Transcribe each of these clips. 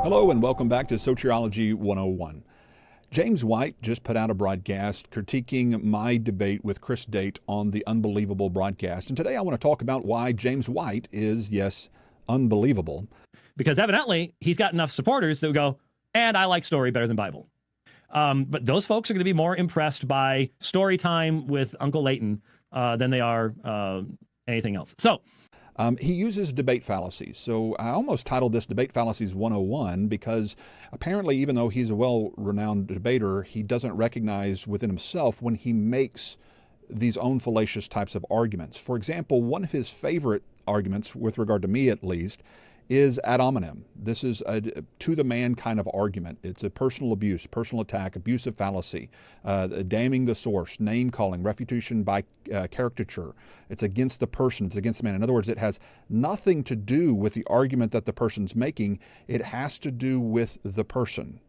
Hello and welcome back to Soteriology 101. James White just put out a broadcast critiquing my debate with Chris Date on the Unbelievable broadcast. And today I want to talk about why James White is, yes, unbelievable. Because evidently he's got enough supporters that would go, and I like story better than Bible. But those folks are going to be more impressed by story time with Uncle Leighton than they are anything else. So he uses debate fallacies. So I almost titled this Debate Fallacies 101 because apparently, even though he's a well-renowned debater, he doesn't recognize within himself when he makes these own fallacious types of arguments. For example, one of his favorite arguments, with regard to me at least, is ad hominem. This is a to-the-man kind of argument. It's a personal abuse, personal attack, abusive fallacy, damning the source, name-calling, refutation by caricature. It's against the person. It's against the man. In other words, it has nothing to do with the argument that the person's making. It has to do with the person.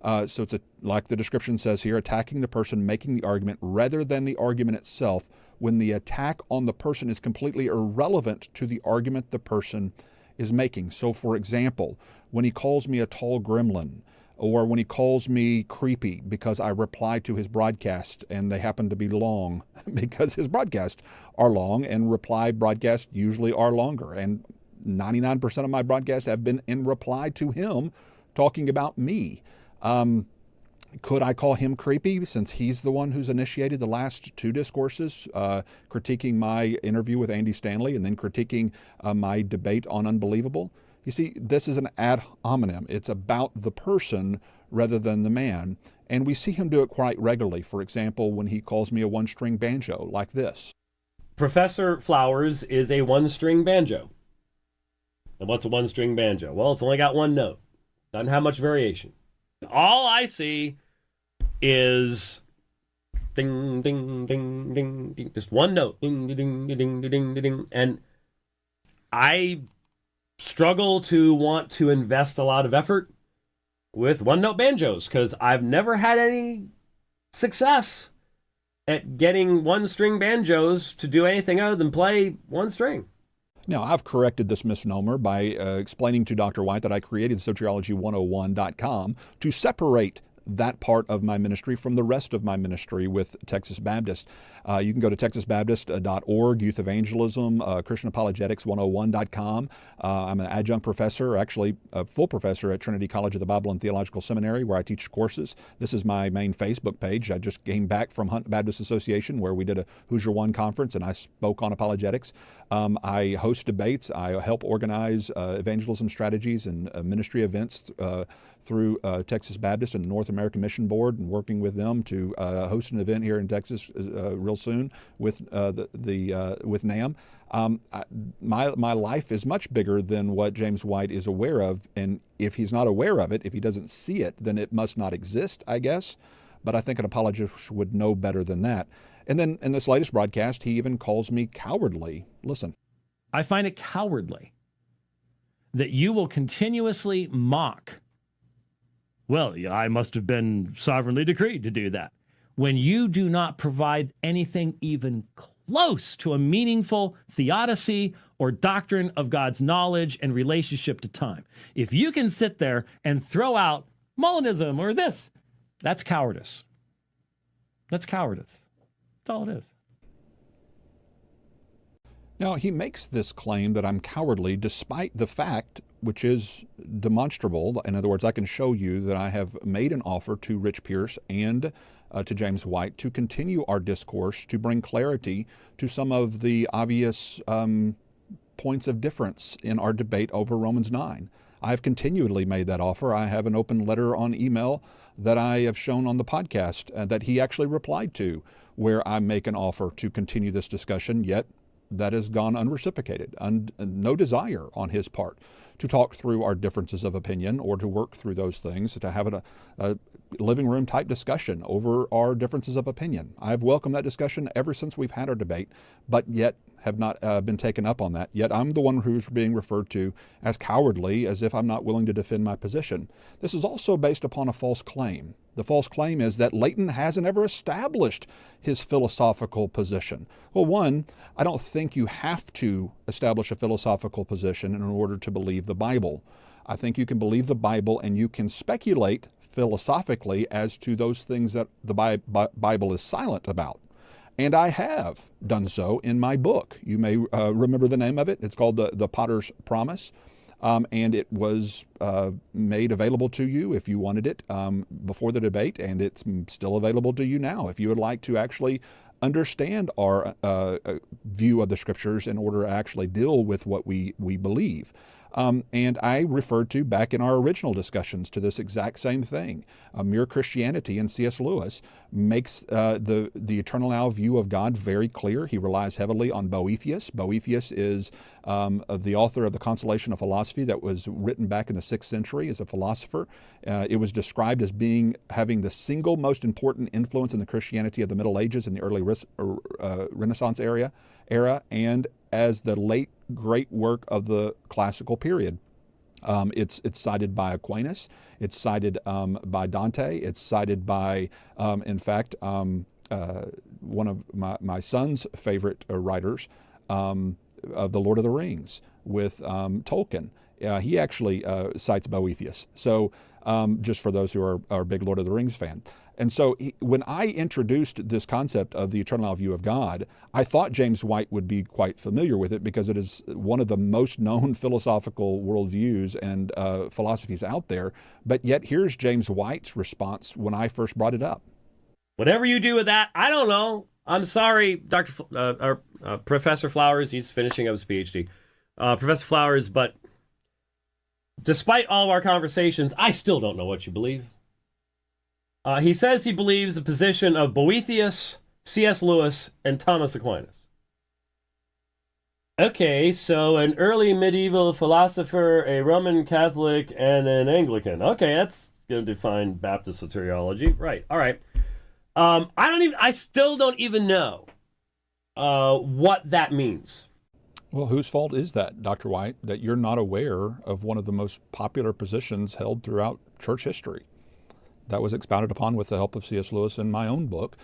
So it's, like the description says here, attacking the person making the argument rather than the argument itself, when the attack on the person is completely irrelevant to the argument the person is making. So for example, when he calls me a tall gremlin, or when he calls me creepy because I reply to his broadcast and they happen to be long, because his broadcasts are long and reply broadcasts usually are longer. And 99% of my broadcasts have been in reply to him talking about me. Could I call him creepy since he's the one who's initiated the last two discourses, critiquing my interview with Andy Stanley and then critiquing my debate on Unbelievable? You see, this is an ad hominem. It's about the person rather than the man. And we see him do it quite regularly. For example, when he calls me a one-string banjo, like this. Professor Flowers is a one-string banjo. And what's a one-string banjo? Well, it's only got one note. Doesn't have much variation. All I see is ding, ding, ding, ding, ding, just one note, ding, ding, ding, ding, ding, ding, ding. And I struggle to want to invest a lot of effort with one-note banjos because I've never had any success at getting one-string banjos to do anything other than play one string. Now, I've corrected this misnomer by explaining to Dr. White that I created Soteriology101.com to separate that part of my ministry from the rest of my ministry with Texas Baptist. You can go to texasbaptist.org, Youth Evangelism, ChristianApologetics101.com. I'm an adjunct professor, actually a full professor at Trinity College of the Bible and Theological Seminary, where I teach courses. This is my main Facebook page. I just came back from Hunt Baptist Association, where we did a Who's Your One conference, and I spoke on apologetics. I host debates. I help organize evangelism strategies and ministry events through Texas Baptist and the North American Mission Board, and working with them to host an event here in Texas real soon with with NAM. My life is much bigger than what James White is aware of, and if he's not aware of it, if he doesn't see it, then it must not exist, I guess. But I think an apologist would know better than that. And then in this latest broadcast, he even calls me cowardly. Listen. I find it cowardly that you will continuously mock. Well, I must have been sovereignly decreed to do that. When you do not provide anything even close to a meaningful theodicy or doctrine of God's knowledge and relationship to time. If you can sit there and throw out Molinism or this, that's cowardice. That's cowardice. That's all it is. Now, he makes this claim that I'm cowardly despite the fact, which is demonstrable. In other words, I can show you that I have made an offer to Rich Pierce and to James White to continue our discourse to bring clarity to some of the obvious points of difference in our debate over Romans 9. I have continually made that offer. I have an open letter on email that I have shown on the podcast that he actually replied to, where I make an offer to continue this discussion, yet that has gone unreciprocated, no desire on his part to talk through our differences of opinion or to work through those things, to have a living room type discussion over our differences of opinion. I've welcomed that discussion ever since we've had our debate, but yet have not been taken up on that. Yet I'm the one who's being referred to as cowardly, as if I'm not willing to defend my position. This is also based upon a false claim. The false claim is that Leighton hasn't ever established his philosophical position. Well, one, I don't think you have to establish a philosophical position in order to believe the Bible. I think you can believe the Bible and you can speculate philosophically as to those things that the Bible is silent about. And I have done so in my book. You may remember the name of it. It's called The Potter's Promise. And it was made available to you if you wanted it before the debate, and it's still available to you now if you would like to actually understand our view of the Scriptures in order to actually deal with what we believe. And I referred to back in our original discussions to this exact same thing. Mere Christianity in C.S. Lewis makes the eternal now view of God very clear. He relies heavily on Boethius. Boethius is the author of the Consolation of Philosophy that was written back in the 6th century as a philosopher. It was described as having the single most important influence in the Christianity of the Middle Ages and the early Renaissance era, and as the late great work of the classical period. It's cited by Aquinas. It's cited by Dante. It's cited by, in fact, one of my son's favorite writers of The Lord of the Rings with Tolkien. He actually cites Boethius. So just for those who are big Lord of the Rings fan. And so when I introduced this concept of the eternal view of God, I thought James White would be quite familiar with it because it is one of the most known philosophical worldviews and philosophies out there. But yet here's James White's response when I first brought it up. Whatever you do with that, I don't know. I'm sorry, Professor Flowers. He's finishing up his PhD. Professor Flowers, but despite all of our conversations, I still don't know what you believe. He says he believes the position of Boethius, C.S. Lewis, and Thomas Aquinas. Okay, so an early medieval philosopher, a Roman Catholic, and an Anglican. Okay, that's going to define Baptist soteriology. Right, all right. I still don't even know what that means. Well, whose fault is that, Dr. White, that you're not aware of one of the most popular positions held throughout church history? That was expounded upon with the help of C.S. Lewis in my own book,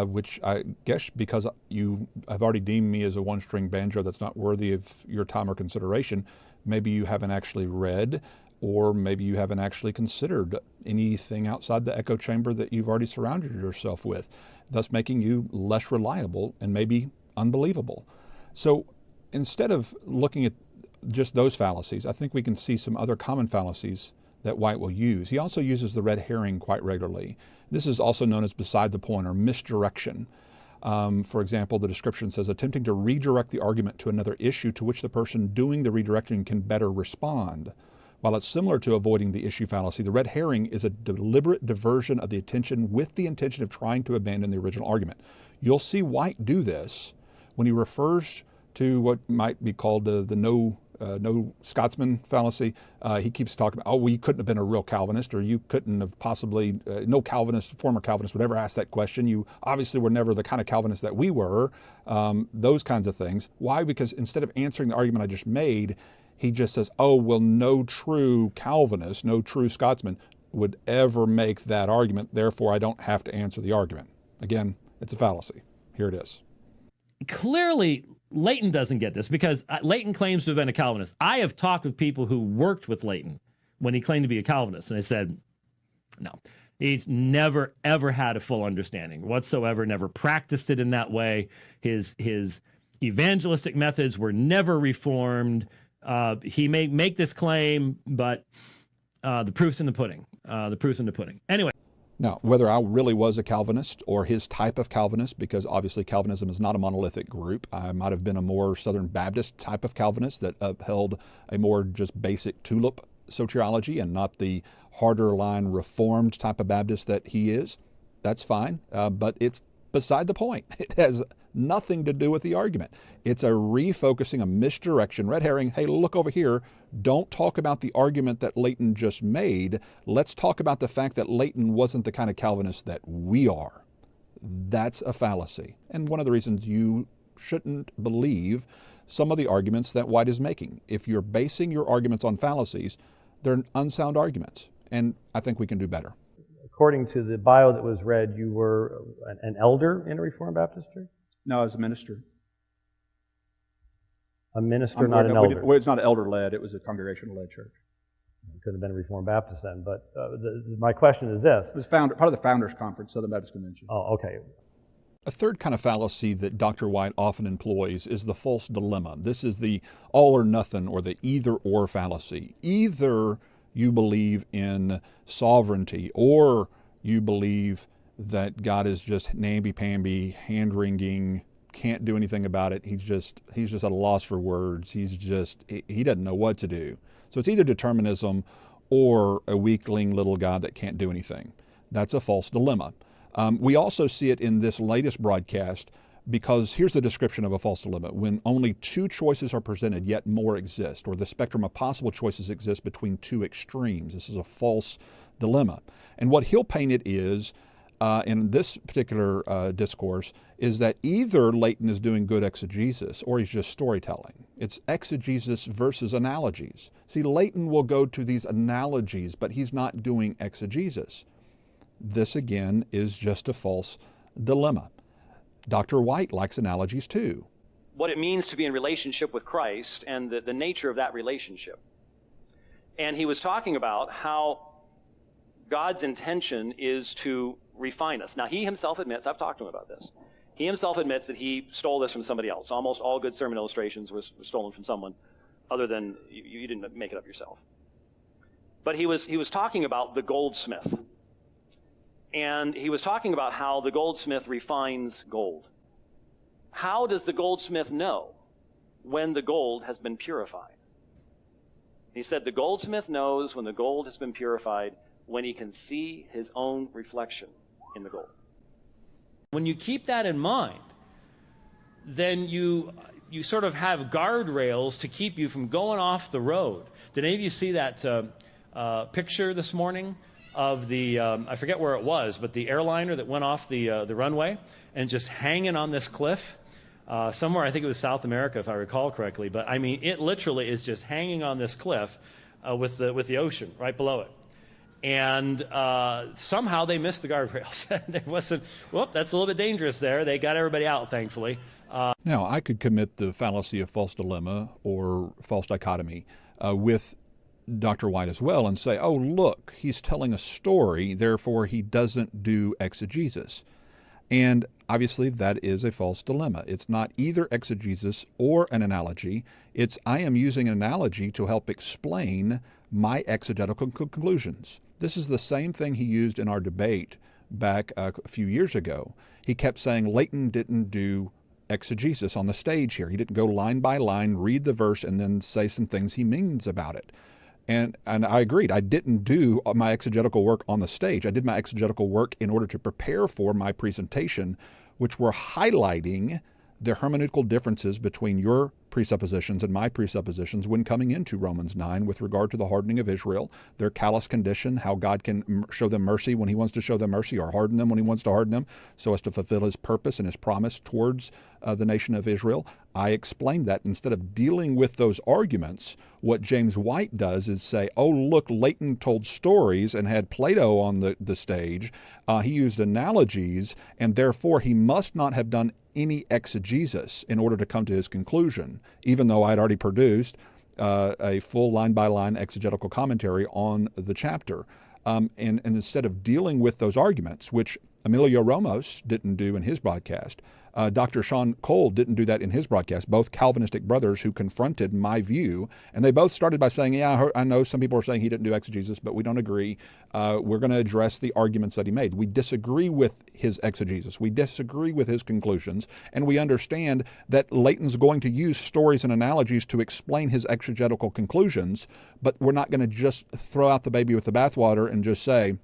which I guess because you have already deemed me as a one-string banjo that's not worthy of your time or consideration, maybe you haven't actually read, or maybe you haven't actually considered anything outside the echo chamber that you've already surrounded yourself with, thus making you less reliable and maybe unbelievable. So instead of looking at just those fallacies, I think we can see some other common fallacies that White will use. He also uses the red herring quite regularly. This is also known as beside the point or misdirection. For example, the description says, attempting to redirect the argument to another issue to which the person doing the redirecting can better respond. While it's similar to avoiding the issue fallacy, the red herring is a deliberate diversion of the attention with the intention of trying to abandon the original argument. You'll see White do this when he refers to what might be called the no Scotsman fallacy. He keeps talking about, well, you couldn't have been a real Calvinist, or you couldn't have possibly, no Calvinist, former Calvinist would ever ask that question. You obviously were never the kind of Calvinist that we were, those kinds of things. Why? Because instead of answering the argument I just made, he just says, oh, well, no true Calvinist, no true Scotsman would ever make that argument, therefore I don't have to answer the argument. Again, it's a fallacy. Here it is. Clearly, Leighton doesn't get this because Leighton claims to have been a Calvinist. I have talked with people who worked with Leighton when he claimed to be a Calvinist, and they said, no, he's never, ever had a full understanding whatsoever, never practiced it in that way. His evangelistic methods were never reformed. He may make this claim, but the proof's in the pudding. The proof's in the pudding. Anyway. Now, whether I really was a Calvinist or his type of Calvinist, because obviously Calvinism is not a monolithic group. I might have been a more Southern Baptist type of Calvinist that upheld a more just basic tulip soteriology and not the harder line Reformed type of Baptist that he is. That's fine, but it's beside the point. It has nothing to do with the argument. It's a refocusing, a misdirection, red herring. Hey, look over here. Don't talk about the argument that Leighton just made. Let's talk about the fact that Leighton wasn't the kind of Calvinist that we are. That's a fallacy. And one of the reasons you shouldn't believe some of the arguments that White is making. If you're basing your arguments on fallacies, they're unsound arguments. And I think we can do better. According to the bio that was read, you were an elder in a Reformed Baptist church? No, I was a minister. A minister, not an elder? Well, it's not elder-led. It was a congregational-led church. It could have been a Reformed Baptist then. But my question is this. It was part of the Founders Conference, Southern Baptist Convention. Oh, okay. A third kind of fallacy that Dr. White often employs is the false dilemma. This is the all or nothing or the either or fallacy. Either you believe in sovereignty or you believe that God is just namby-pamby, hand-wringing, can't do anything about it. He's just at a loss for words. He doesn't know what to do. So it's either determinism or a weakling little God that can't do anything. That's a false dilemma. We also see it in this latest broadcast because here's the description of a false dilemma. When only two choices are presented, yet more exist, or the spectrum of possible choices exists between two extremes. This is a false dilemma. And what he'll paint it is, in this particular discourse, is that either Leighton is doing good exegesis or he's just storytelling. It's exegesis versus analogies. See, Leighton will go to these analogies, but he's not doing exegesis. This, again, is just a false dilemma. Dr. White likes analogies too. What it means to be in relationship with Christ and the nature of that relationship. And he was talking about how God's intention is to refine us. Now, he himself admits, I've talked to him about this, he himself admits that he stole this from somebody else. Almost all good sermon illustrations were stolen from someone other than you didn't make it up yourself. But he was talking about the goldsmith. And he was talking about how the goldsmith refines gold. How does the goldsmith know when the gold has been purified? He said the goldsmith knows when the gold has been purified when he can see his own reflection in the gold. When you keep that in mind, then you sort of have guardrails to keep you from going off the road. Did any of you see that picture this morning of the, I forget where it was, but the airliner that went off the runway and just hanging on this cliff? Somewhere, I think it was South America, if I recall correctly. But I mean, it literally is just hanging on this cliff with the ocean right below it. And somehow they missed the guardrails. There wasn't, that's a little bit dangerous there. They got everybody out, thankfully. Now, I could commit the fallacy of false dilemma or false dichotomy with Dr. White as well and say, oh, look, he's telling a story, therefore he doesn't do exegesis. And obviously that is a false dilemma. It's not either exegesis or an analogy. It's I am using an analogy to help explain my exegetical conclusions. This is the same thing he used in our debate back a few years ago. He kept saying Leighton didn't do exegesis on the stage here. He didn't go line by line, read the verse, and then say some things he means about it. And I agreed. I didn't do my exegetical work on the stage. I did my exegetical work in order to prepare for my presentation, which were highlighting the hermeneutical differences between your presuppositions and my presuppositions when coming into Romans 9 with regard to the hardening of Israel, their callous condition, how God can show them mercy when he wants to show them mercy or harden them when he wants to harden them so as to fulfill his purpose and his promise towards the nation of Israel. I explained that instead of dealing with those arguments, what James White does is say, oh, look, Leighton told stories and had Plato on the stage. He used analogies, and therefore he must not have done any exegesis in order to come to his conclusion, even though I'd already produced a full line-by-line exegetical commentary on the chapter. And instead of dealing with those arguments, which Emilio Ramos didn't do in his broadcast, Dr. Sean Cole didn't do that in his broadcast, both Calvinistic brothers who confronted my view, and they both started by saying, yeah, I know some people are saying he didn't do exegesis, but we don't agree. We're going to address the arguments that he made. We disagree with his exegesis. We disagree with his conclusions, and we understand that Leighton's going to use stories and analogies to explain his exegetical conclusions, but we're not going to just throw out the baby with the bathwater and just say,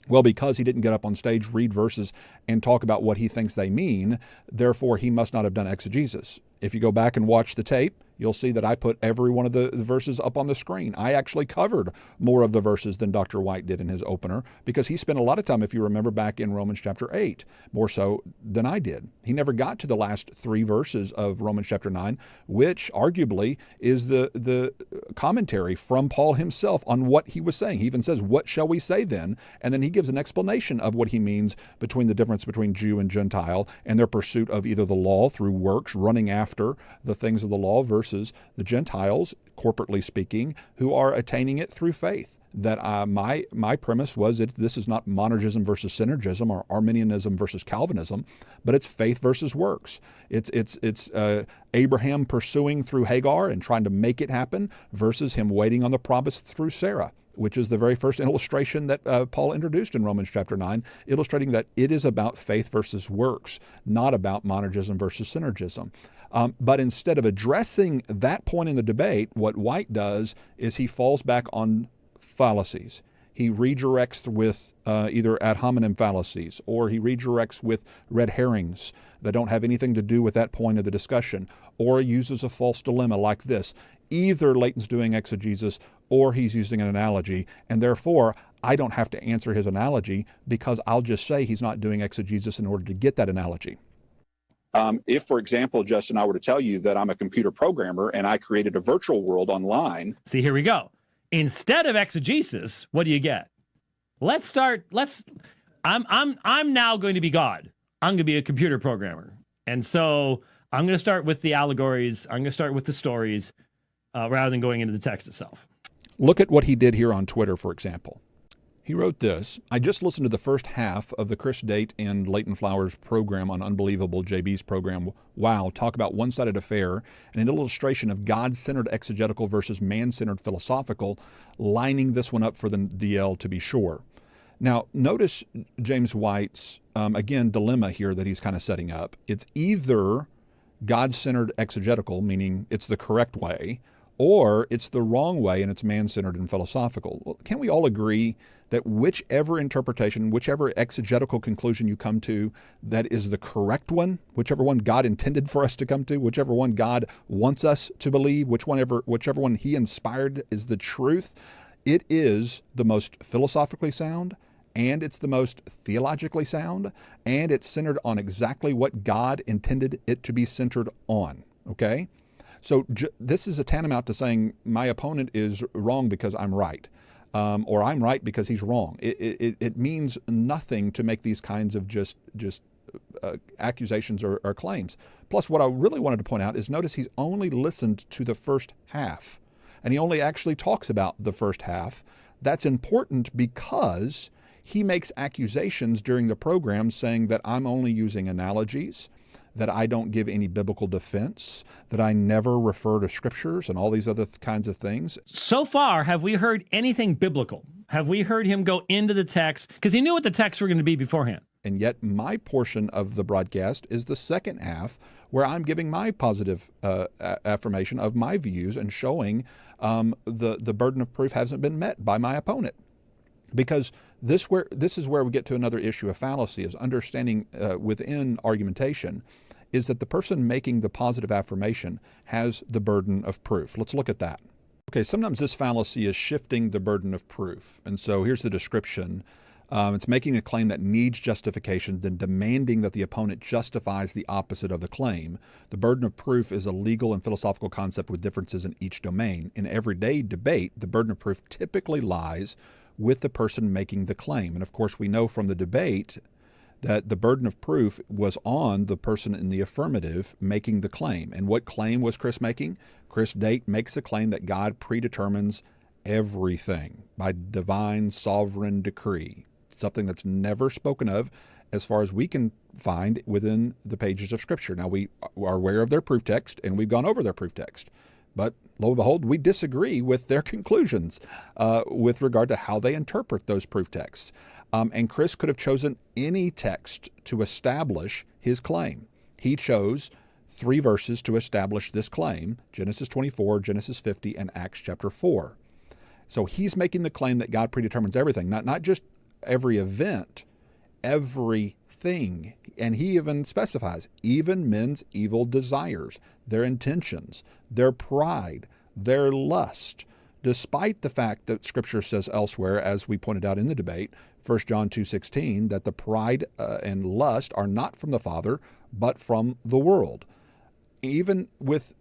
well, because he didn't get up on stage, read verses, and talk about what he thinks they mean, therefore he must not have done exegesis. If you go back and watch the tape, you'll see that I put every one of the verses up on the screen. I actually covered more of the verses than Dr. White did in his opener because he spent a lot of time, if you remember back in Romans chapter 8, more so than I did. He never got to the last 3 verses of Romans chapter 9, which arguably is the commentary from Paul himself on what he was saying. He even says, what shall we say then? And then he gives an explanation of what he means between the difference between Jew and Gentile and their pursuit of either the law through works, running after the things of the law versus versus the Gentiles, corporately speaking, who are attaining it through faith. That my premise was this is not monergism versus synergism or Arminianism versus Calvinism, but it's faith versus works. It's Abraham pursuing through Hagar and trying to make it happen versus him waiting on the promise through Sarah, which is the very first illustration that Paul introduced in Romans chapter 9, illustrating that it is about faith versus works, not about monergism versus synergism. But instead of addressing that point in the debate, what White does is he falls back on fallacies. He redirects with either ad hominem fallacies, or he redirects with red herrings that don't have anything to do with that point of the discussion, or uses a false dilemma like this. Either Leighton's doing exegesis or he's using an analogy, and therefore I don't have to answer his analogy because I'll just say he's not doing exegesis in order to get that analogy. If, for example, Justin, I were to tell you that I'm a computer programmer and I created a virtual world online. See, here we go. Instead of exegesis, what do you get? I'm now going to be God. I'm going to be a computer programmer. And so I'm going to start with the allegories. I'm going to start with the stories rather than going into the text itself. Look at what he did here on Twitter, for example. He wrote this: I just listened to the first half of the Chris Date and Leighton Flowers program on Unbelievable, JB's program. Wow, talk about one-sided affair and an illustration of God-centered exegetical versus man-centered philosophical, lining this one up for the DL to be sure. Now, notice James White's, again, dilemma here that he's kind of setting up. It's either God-centered exegetical, meaning it's the correct way, or it's the wrong way and it's man-centered and philosophical. Well, can't we all agree that whichever interpretation, whichever exegetical conclusion you come to that is the correct one, whichever one God intended for us to come to, whichever one God wants us to believe, whichever one he inspired is the truth, it is the most philosophically sound, and it's the most theologically sound, and it's centered on exactly what God intended it to be centered on, okay? So this is a tantamount to saying my opponent is wrong because I'm right, or I'm right because he's wrong. It means nothing to make these kinds of just accusations or claims. Plus, what I really wanted to point out is notice he's only listened to the first half, and he only actually talks about the first half. That's important because he makes accusations during the program saying that I'm only using analogies, that I don't give any biblical defense, that I never refer to scriptures and all these other kinds of things. So far, have we heard anything biblical? Have we heard him go into the text? Because he knew what the texts were going to be beforehand. And yet my portion of the broadcast is the second half where I'm giving my positive affirmation of my views and showing the burden of proof hasn't been met by my opponent. Because this is where we get to another issue of fallacy, is understanding within argumentation is that the person making the positive affirmation has the burden of proof. Let's look at that. Okay, sometimes this fallacy is shifting the burden of proof. And so here's the description. It's making a claim that needs justification, then demanding that the opponent justifies the opposite of the claim. The burden of proof is a legal and philosophical concept with differences in each domain. In everyday debate, the burden of proof typically lies with the person making the claim. And of course, we know from the debate that the burden of proof was on the person in the affirmative making the claim. And what claim was Chris making? Chris Date makes the claim that God predetermines everything by divine sovereign decree, something that's never spoken of as far as we can find within the pages of Scripture. Now, we are aware of their proof text, and we've gone over their proof text. But lo and behold, we disagree with their conclusions with regard to how they interpret those proof texts. And Chris could have chosen any text to establish his claim. He chose 3 verses to establish this claim: Genesis 24, Genesis 50, and Acts chapter 4. So he's making the claim that God predetermines everything, not just every event, everything. And he even specifies even men's evil desires, their intentions, their pride, their lust, despite the fact that Scripture says elsewhere, as we pointed out in the debate, 1 John 2:16, that the pride and lust are not from the Father, but from the world. Even with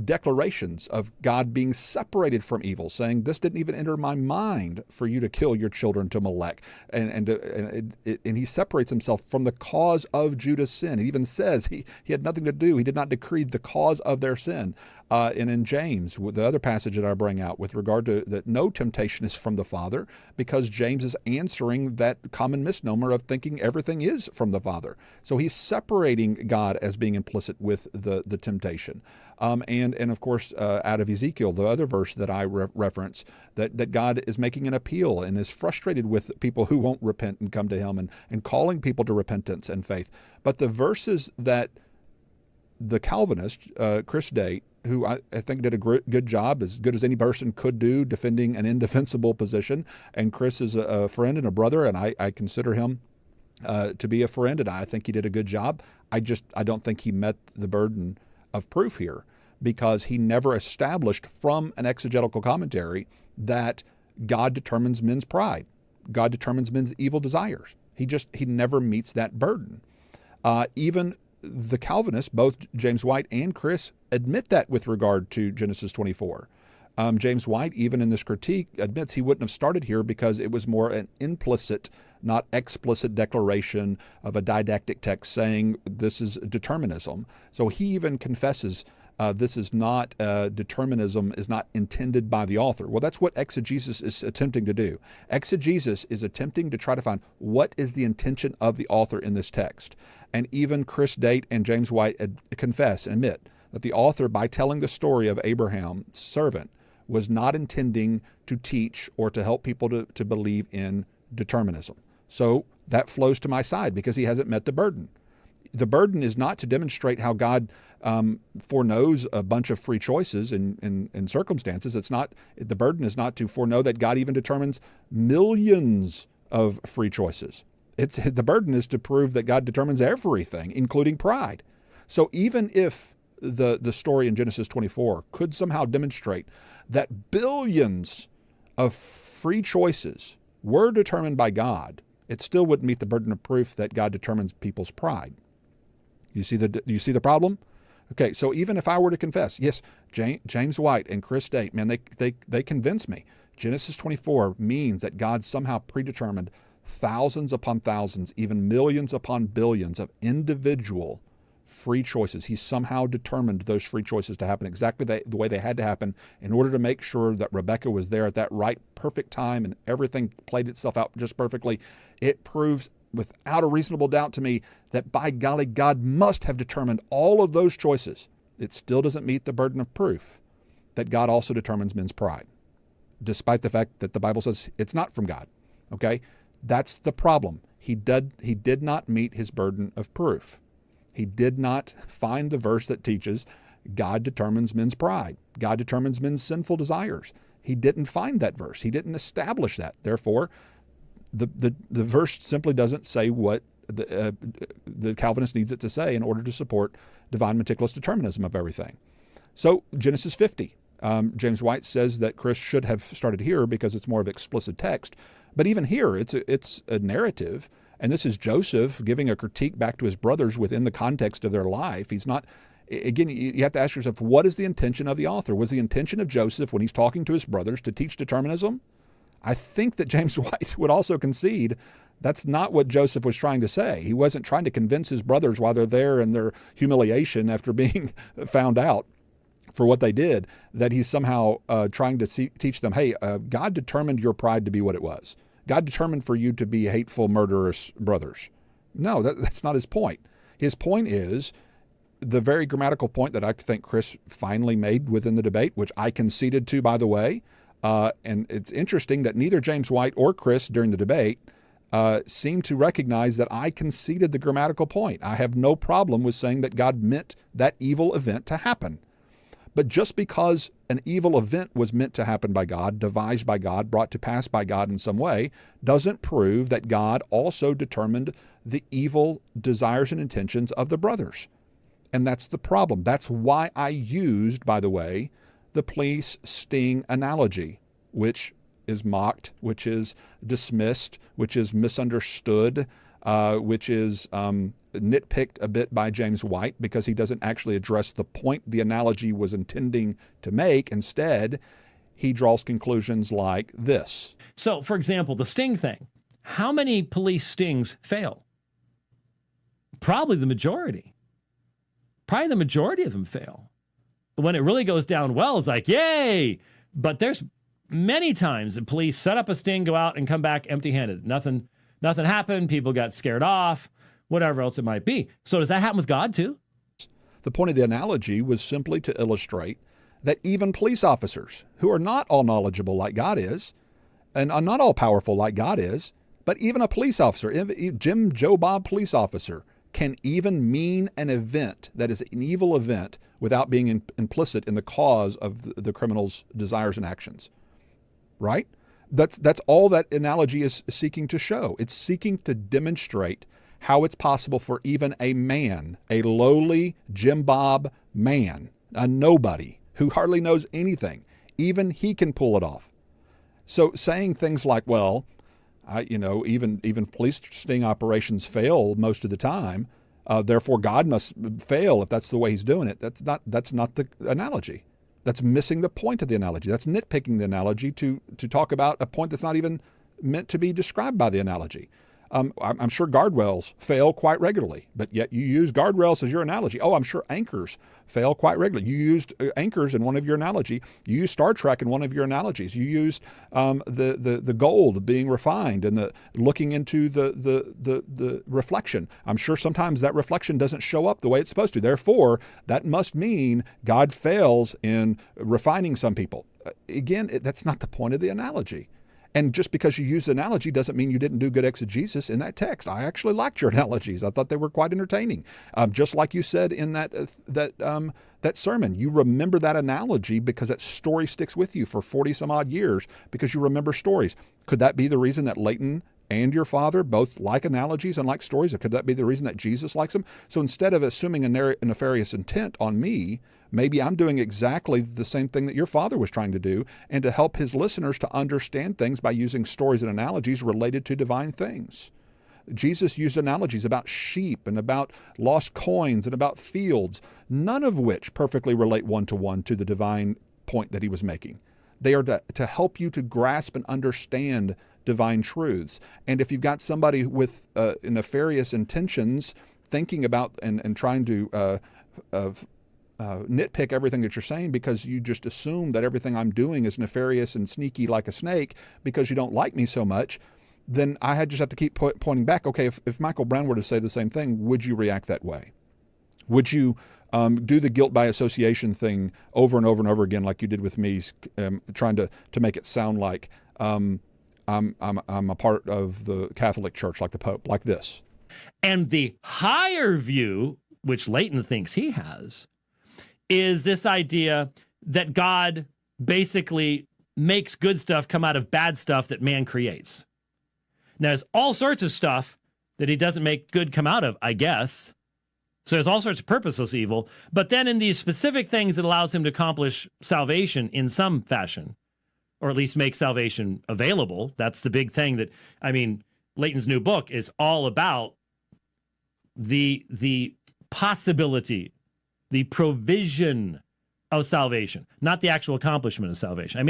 declarations of God being separated from evil, saying, this didn't even enter my mind for you to kill your children to Molech. And he separates himself from the cause of Judah's sin. He even says he had nothing to do. He did not decree the cause of their sin. And in James, with the other passage that I bring out with regard to that no temptation is from the Father, because James is answering that common misnomer of thinking everything is from the Father. So he's separating God as being implicit with the temptation. And of course, out of Ezekiel, the other verse that I reference, that God is making an appeal and is frustrated with people who won't repent and come to him, and calling people to repentance and faith. But the verses that the Calvinist, Chris Date, who I think did a good job, as good as any person could do, defending an indefensible position, and Chris is a friend and a brother, and I consider him to be a friend, and I think he did a good job. I don't think he met the burden of proof here, because he never established from an exegetical commentary that God determines men's pride. God determines men's evil desires. He never meets that burden. Even the Calvinists, both James White and Chris, admit that with regard to Genesis 24. James White, even in this critique, admits he wouldn't have started here because it was more an implicit, not explicit declaration of a didactic text saying this is determinism. So he even confesses this is not determinism is not intended by the author. Well, that's what exegesis is attempting to do. Exegesis is attempting to try to find what is the intention of the author in this text. And even Chris Date and James White confess and admit that the author, by telling the story of Abraham's servant, was not intending to teach or to help people to believe in determinism. So that flows to my side because he hasn't met the burden. The burden is not to demonstrate how God foreknows a bunch of free choices in circumstances. The burden is not to foreknow that God even determines millions of free choices. The burden is to prove that God determines everything, including pride. So even if the story in Genesis 24 could somehow demonstrate that billions of free choices were determined by God, it still wouldn't meet the burden of proof that God determines people's pride. You see the problem? Okay, so even if I were to confess, yes, James White and Chris Date, man, they convince me. Genesis 24 means that God somehow predetermined thousands upon thousands, even millions upon billions of individual free choices. He somehow determined those free choices to happen exactly the way they had to happen in order to make sure that Rebekah was there at that right, perfect time, and everything played itself out just perfectly. It proves without a reasonable doubt to me that by golly, God must have determined all of those choices. It still doesn't meet the burden of proof that God also determines men's pride, despite the fact that the Bible says it's not from God. Okay? That's the problem. He did not meet his burden of proof. He did not find the verse that teaches God determines men's pride. God determines men's sinful desires. He didn't find that verse. He didn't establish that. Therefore, the verse simply doesn't say what the Calvinist needs it to say in order to support divine meticulous determinism of everything. So Genesis 50. James White says that Chris should have started here because it's more of explicit text. But even here, it's a narrative. And this is Joseph giving a critique back to his brothers within the context of their life. He's not, again, you have to ask yourself, what is the intention of the author? Was the intention of Joseph when he's talking to his brothers to teach determinism? I think that James White would also concede that's not what Joseph was trying to say. He wasn't trying to convince his brothers while they're there in their humiliation after being found out for what they did, that he's somehow trying to teach them, hey, God determined your pride to be what it was. God determined for you to be hateful, murderous brothers. No, that's not his point. His point is the very grammatical point that I think Chris finally made within the debate, which I conceded to, by the way. And it's interesting that neither James White or Chris during the debate seemed to recognize that I conceded the grammatical point. I have no problem with saying that God meant that evil event to happen. But just because an evil event was meant to happen by God, devised by God, brought to pass by God in some way, doesn't prove that God also determined the evil desires and intentions of the brothers. And that's the problem. That's why I used, by the way, the police sting analogy, which is mocked, which is dismissed, which is misunderstood. which is nitpicked a bit by James White because he doesn't actually address the point the analogy was intending to make. Instead, he draws conclusions like this. So, for example, the sting thing. How many police stings fail? Probably the majority. Probably the majority of them fail. When it really goes down well, it's like, yay! But there's many times that police set up a sting, go out, and come back empty-handed. Nothing happened. People got scared off, whatever else it might be. So does that happen with God too? The point of the analogy was simply to illustrate that even police officers, who are not all knowledgeable like God is, and are not all powerful like God is, but even a police officer, Joe Bob police officer, can even mean an event that is an evil event without being implicit in the cause of the criminal's desires and actions. Right? That's all that analogy is seeking to show. It's seeking to demonstrate how it's possible for even a man, a lowly Jim Bob man, a nobody who hardly knows anything, even he can pull it off. So saying things like, well, even police sting operations fail most of the time, therefore God must fail if that's the way he's doing it. That's not the analogy. That's missing the point of the analogy. That's nitpicking the analogy to talk about a point that's not even meant to be described by the analogy. I'm sure guardrails fail quite regularly, but yet you use guardrails as your analogy. Oh, I'm sure anchors fail quite regularly. You used anchors in one of your analogy. You used Star Trek in one of your analogies. You used the gold being refined and the looking into the reflection. I'm sure sometimes that reflection doesn't show up the way it's supposed to. Therefore, that must mean God fails in refining some people. Again, that's not the point of the analogy. And just because you use the analogy doesn't mean you didn't do good exegesis in that text. I actually liked your analogies. I thought they were quite entertaining. Just like you said in that sermon, you remember that analogy because that story sticks with you for 40 some odd years because you remember stories. Could that be the reason that Leighton and your father both like analogies and like stories? Or could that be the reason that Jesus likes them? So instead of assuming a nefarious intent on me, maybe I'm doing exactly the same thing that your father was trying to do, and to help his listeners to understand things by using stories and analogies related to divine things. Jesus used analogies about sheep and about lost coins and about fields, none of which perfectly relate one-to-one to the divine point that he was making. They are to help you to grasp and understand divine truths. And if you've got somebody with nefarious intentions thinking about and trying to nitpick everything that you're saying because you just assume that everything I'm doing is nefarious and sneaky like a snake because you don't like me so much, then I just have to keep pointing back. Okay, if Michael Brown were to say the same thing, would you react that way? Would you do the guilt by association thing over and over and over again like you did with me, trying to make it sound like I'm a part of the Catholic Church like the Pope, like this? And the higher view, which Leighton thinks he has, is this idea that God basically makes good stuff come out of bad stuff that man creates. Now, there's all sorts of stuff that he doesn't make good come out of, I guess. So there's all sorts of purposeless evil. But then in these specific things that allows him to accomplish salvation in some fashion, or at least make salvation available, that's the big thing that, Leighton's new book is all about the possibility, the provision of salvation, not the actual accomplishment of salvation.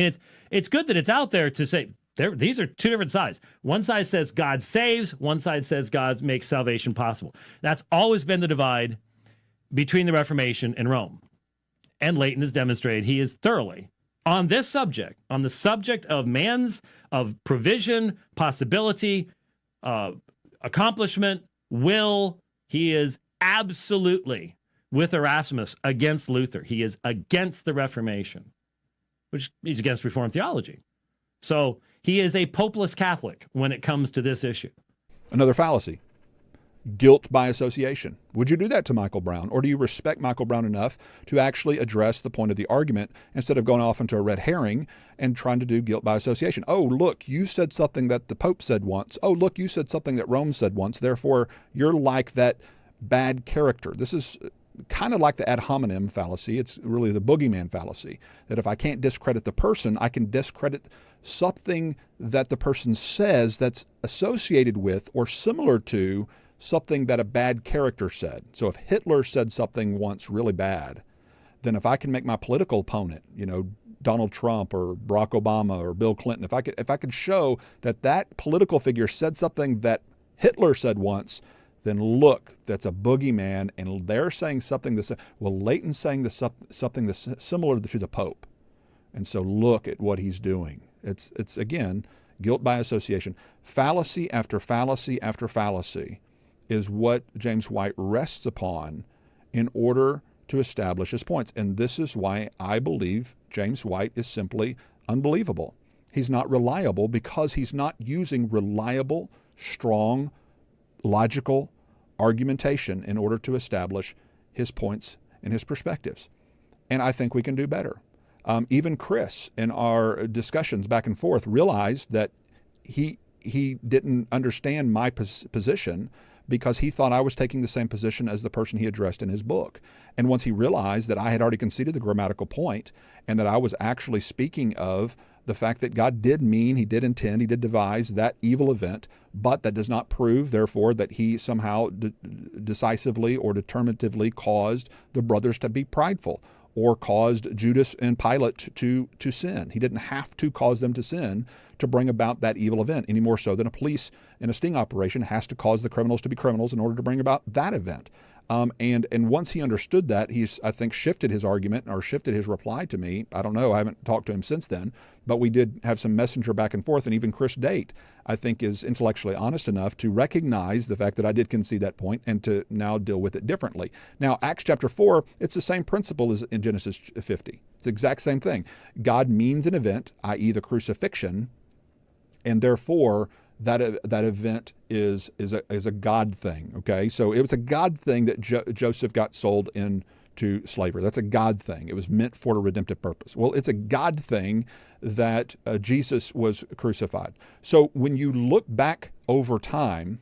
It's good that it's out there to say, these are two different sides. One side says God saves, one side says God makes salvation possible. That's always been the divide between the Reformation and Rome. And Leighton has demonstrated he is thoroughly on this subject, on the subject of of provision, possibility, accomplishment, will. He is absolutely with Erasmus against Luther. He is against the Reformation, which he's against Reformed theology. So he is a popeless Catholic when it comes to this issue. Another fallacy, guilt by association. Would you do that to Michael Brown? Or do you respect Michael Brown enough to actually address the point of the argument instead of going off into a red herring and trying to do guilt by association? Oh, look, you said something that the Pope said once. Oh, look, you said something that Rome said once. Therefore, you're like that bad character. This is kind of like the ad hominem fallacy. It's really the boogeyman fallacy, that if I can't discredit the person, I can discredit something that the person says that's associated with or similar to something that a bad character said. So if Hitler said something once really bad, then if I can make my political opponent, Donald Trump or Barack Obama or Bill Clinton, if I could show that that political figure said something that Hitler said once, then look, that's a boogeyman, and they're saying something that's, well, Leighton's saying something that's similar to the Pope. And so look at what he's doing. It's again, guilt by association. Fallacy after fallacy after fallacy is what James White rests upon in order to establish his points. And this is why I believe James White is simply unbelievable. He's not reliable because he's not using reliable, strong, logical argumentation in order to establish his points and his perspectives. And I think we can do better. Even Chris, in our discussions back and forth, realized that he didn't understand my position because he thought I was taking the same position as the person he addressed in his book. And once he realized that I had already conceded the grammatical point and that I was actually speaking of the fact that God did mean, he did intend, he did devise that evil event, but that does not prove, therefore, that he somehow decisively or determinatively caused the brothers to be prideful or caused Judas and Pilate to sin. He didn't have to cause them to sin to bring about that evil event, any more so than a police in a sting operation has to cause the criminals to be criminals in order to bring about that event. And once he understood that, he's, I think, shifted his argument or shifted his reply to me. I don't know. I haven't talked to him since then, but we did have some messenger back and forth. And even Chris Date, I think, is intellectually honest enough to recognize the fact that I did concede that point and to now deal with it differently. Now, Acts chapter 4, it's the same principle as in Genesis 50. It's the exact same thing. God means an event, i.e. the crucifixion, and therefore that event is a God thing. Okay, so it was a God thing that Joseph got sold into slavery. That's a God thing. It was meant for a redemptive purpose. Well, it's a God thing that Jesus was crucified. So when you look back over time,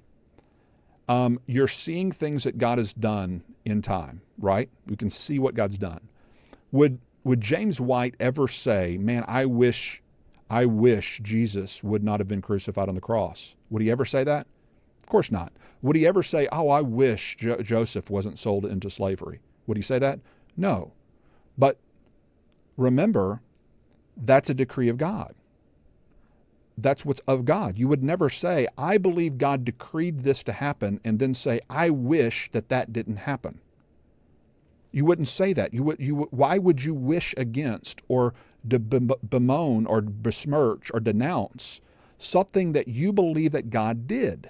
you're seeing things that God has done in time, right? You can see what God's done. Would James White ever say, "Man, I wish Jesus would not have been crucified on the cross"? Would he ever say that? Of course not. Would he ever say, "Oh, I wish Joseph wasn't sold into slavery"? Would he say that? No. But remember, that's a decree of God. That's what's of God. You would never say, "I believe God decreed this to happen," and then say, "I wish that didn't happen." You wouldn't say that. Why would you wish against or bemoan or besmirch or denounce something that you believe that God did?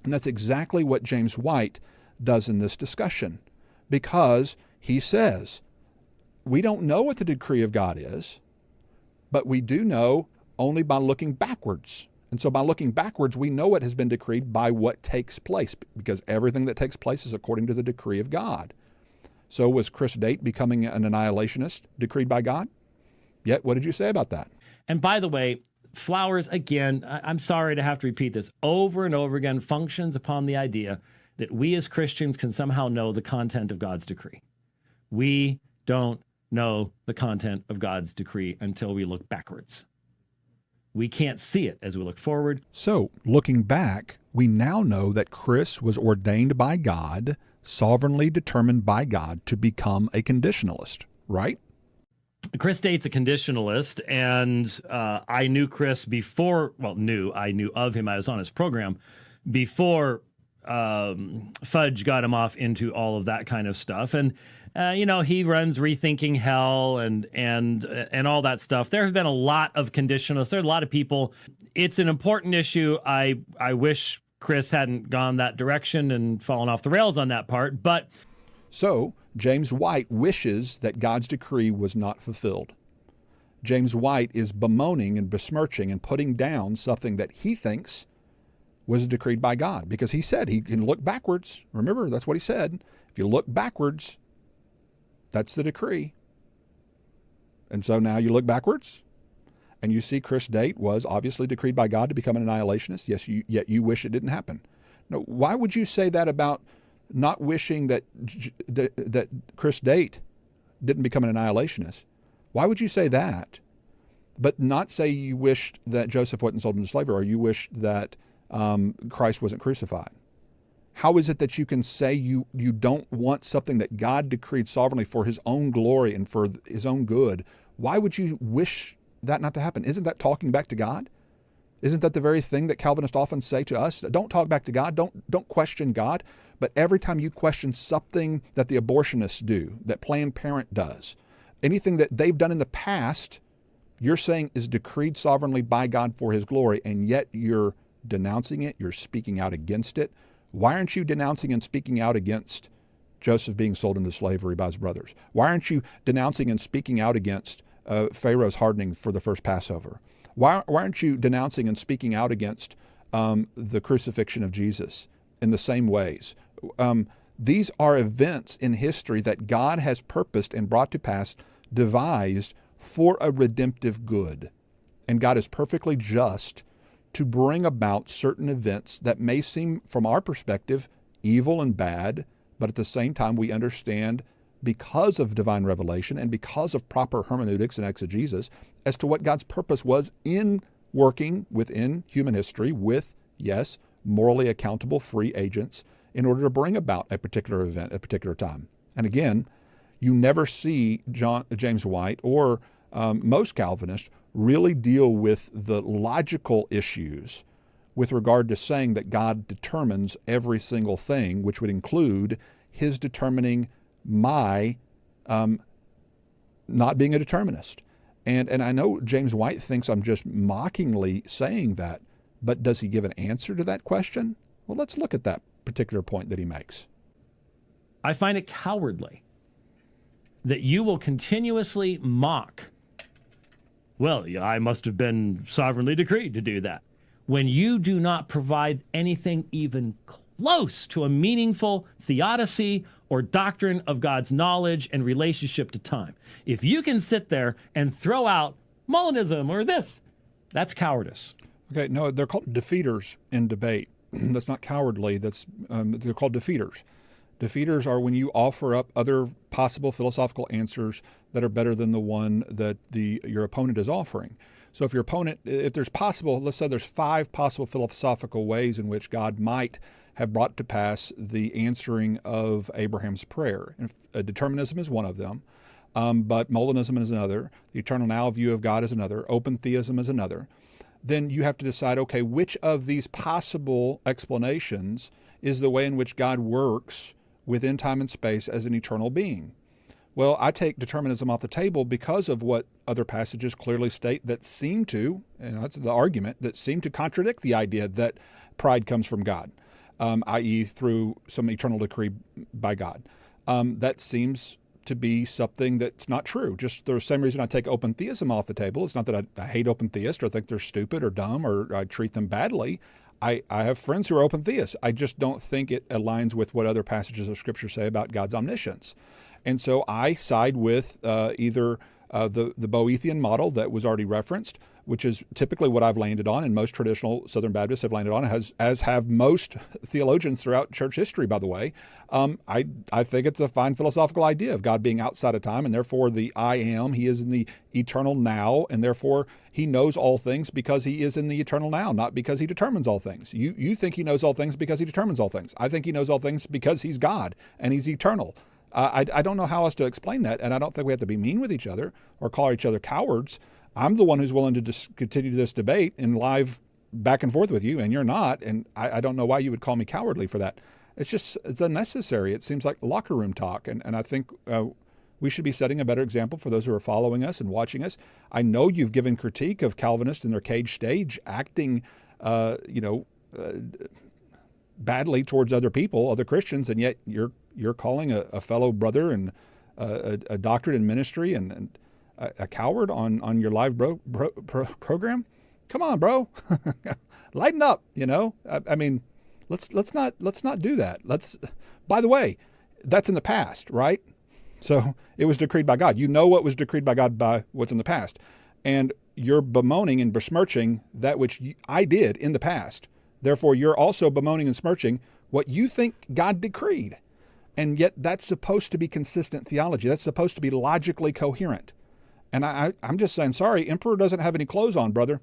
And that's exactly what James White does in this discussion, because he says, we don't know what the decree of God is, but we do know only by looking backwards. And so by looking backwards, we know what has been decreed by what takes place, because everything that takes place is according to the decree of God. So was Chris Date becoming an annihilationist decreed by God? Yet, what did you say about that? And by the way, Flowers, again, I'm sorry to have to repeat this, over and over again, functions upon the idea that we as Christians can somehow know the content of God's decree. We don't know the content of God's decree until we look backwards. We can't see it as we look forward. So, looking back, we now know that Chris was ordained by God, sovereignly determined by God to become a conditionalist, right? Chris Date's a conditionalist, and I knew Chris before, I knew of him. I was on his program before Fudge got him off into all of that kind of stuff. And, he runs Rethinking Hell and all that stuff. There have been a lot of conditionalists. There are a lot of people. It's an important issue. I wish Chris hadn't gone that direction and fallen off the rails on that part, but... So, James White wishes that God's decree was not fulfilled. James White is bemoaning and besmirching and putting down something that he thinks was decreed by God, because he said he can look backwards. Remember, that's what he said. If you look backwards, that's the decree. And so now you look backwards, and you see Chris Date was obviously decreed by God to become an annihilationist. Yes, yet you wish it didn't happen. Now, why would you say that about not wishing that that Chris Date didn't become an annihilationist? Why would you say that, but not say you wished that Joseph wasn't sold into slavery, or you wished that Christ wasn't crucified? How is it that you can say you don't want something that God decreed sovereignly for his own glory and for his own good? Why would you wish that not to happen? Isn't that talking back to God? Isn't that the very thing that Calvinists often say to us? Don't talk back to God. Don't question God. But every time you question something that the abortionists do, that Planned Parenthood does, anything that they've done in the past, you're saying is decreed sovereignly by God for his glory, and yet you're denouncing it, you're speaking out against it. Why aren't you denouncing and speaking out against Joseph being sold into slavery by his brothers? Why aren't you denouncing and speaking out against Pharaoh's hardening for the first Passover? Why aren't you denouncing and speaking out against the crucifixion of Jesus in the same ways? These are events in history that God has purposed and brought to pass, devised for a redemptive good. And God is perfectly just to bring about certain events that may seem, from our perspective, evil and bad, but at the same time we understand, because of divine revelation and because of proper hermeneutics and exegesis, as to what God's purpose was in working within human history with, yes, morally accountable free agents in order to bring about a particular event at a particular time. And again, you never see James White or most Calvinists really deal with the logical issues with regard to saying that God determines every single thing, which would include his determining my not being a determinist. And I know James White thinks I'm just mockingly saying that, but does he give an answer to that question? Well, let's look at that particular point that he makes. I find it cowardly that you will continuously mock, well, yeah, I must have been sovereignly decreed to do that, when you do not provide anything even close to a meaningful theodicy or doctrine of God's knowledge and relationship to time. If you can sit there and throw out Molinism or this, that's cowardice. Okay, no, they're called defeaters in debate. That's not cowardly. They're called defeaters. Defeaters are when you offer up other possible philosophical answers that are better than the one that your opponent is offering. So if your opponent, if there's possible, let's say there's 5 possible philosophical ways in which God might have brought to pass the answering of Abraham's prayer. And determinism is one of them, but Molinism is another. The eternal now view of God is another. Open theism is another. Then you have to decide, okay, which of these possible explanations is the way in which God works within time and space as an eternal being? Well, I take determinism off the table because of what other passages clearly state that seem to, and that's the argument, that seem to contradict the idea that pride comes from God, i.e. through some eternal decree by God. That seems to be something that's not true. Just the same reason I take open theism off the table. It's not that I hate open theists or think they're stupid or dumb or I treat them badly. I have friends who are open theists. I just don't think it aligns with what other passages of Scripture say about God's omniscience. And so I side with either the Boethian model that was already referenced, which is typically what I've landed on, and most traditional Southern Baptists have landed on, as have most theologians throughout church history, by the way. I think it's a fine philosophical idea of God being outside of time, and therefore the I am, he is in the eternal now, and therefore he knows all things because he is in the eternal now, not because he determines all things. You think he knows all things because he determines all things. I think he knows all things because he's God, and he's eternal. I don't know how else to explain that, and I don't think we have to be mean with each other or call each other cowards. I'm the one who's willing to continue this debate in live back and forth with you, and you're not, and I don't know why you would call me cowardly for that. It's unnecessary. It seems like locker room talk, and I think we should be setting a better example for those who are following us and watching us. I know you've given critique of Calvinists in their cage stage acting, badly towards other people, other Christians, and yet you're calling a fellow brother and a doctorate in ministry and a coward on your live program. Come on, bro, lighten up. I mean, let's not do that. By the way, that's in the past, right? So it was decreed by God. You know what was decreed by God by what's in the past, and you're bemoaning and besmirching that which I did in the past. Therefore, you're also bemoaning and smirching what you think God decreed. And yet that's supposed to be consistent theology. That's supposed to be logically coherent. And I'm just saying, sorry, emperor doesn't have any clothes on, brother.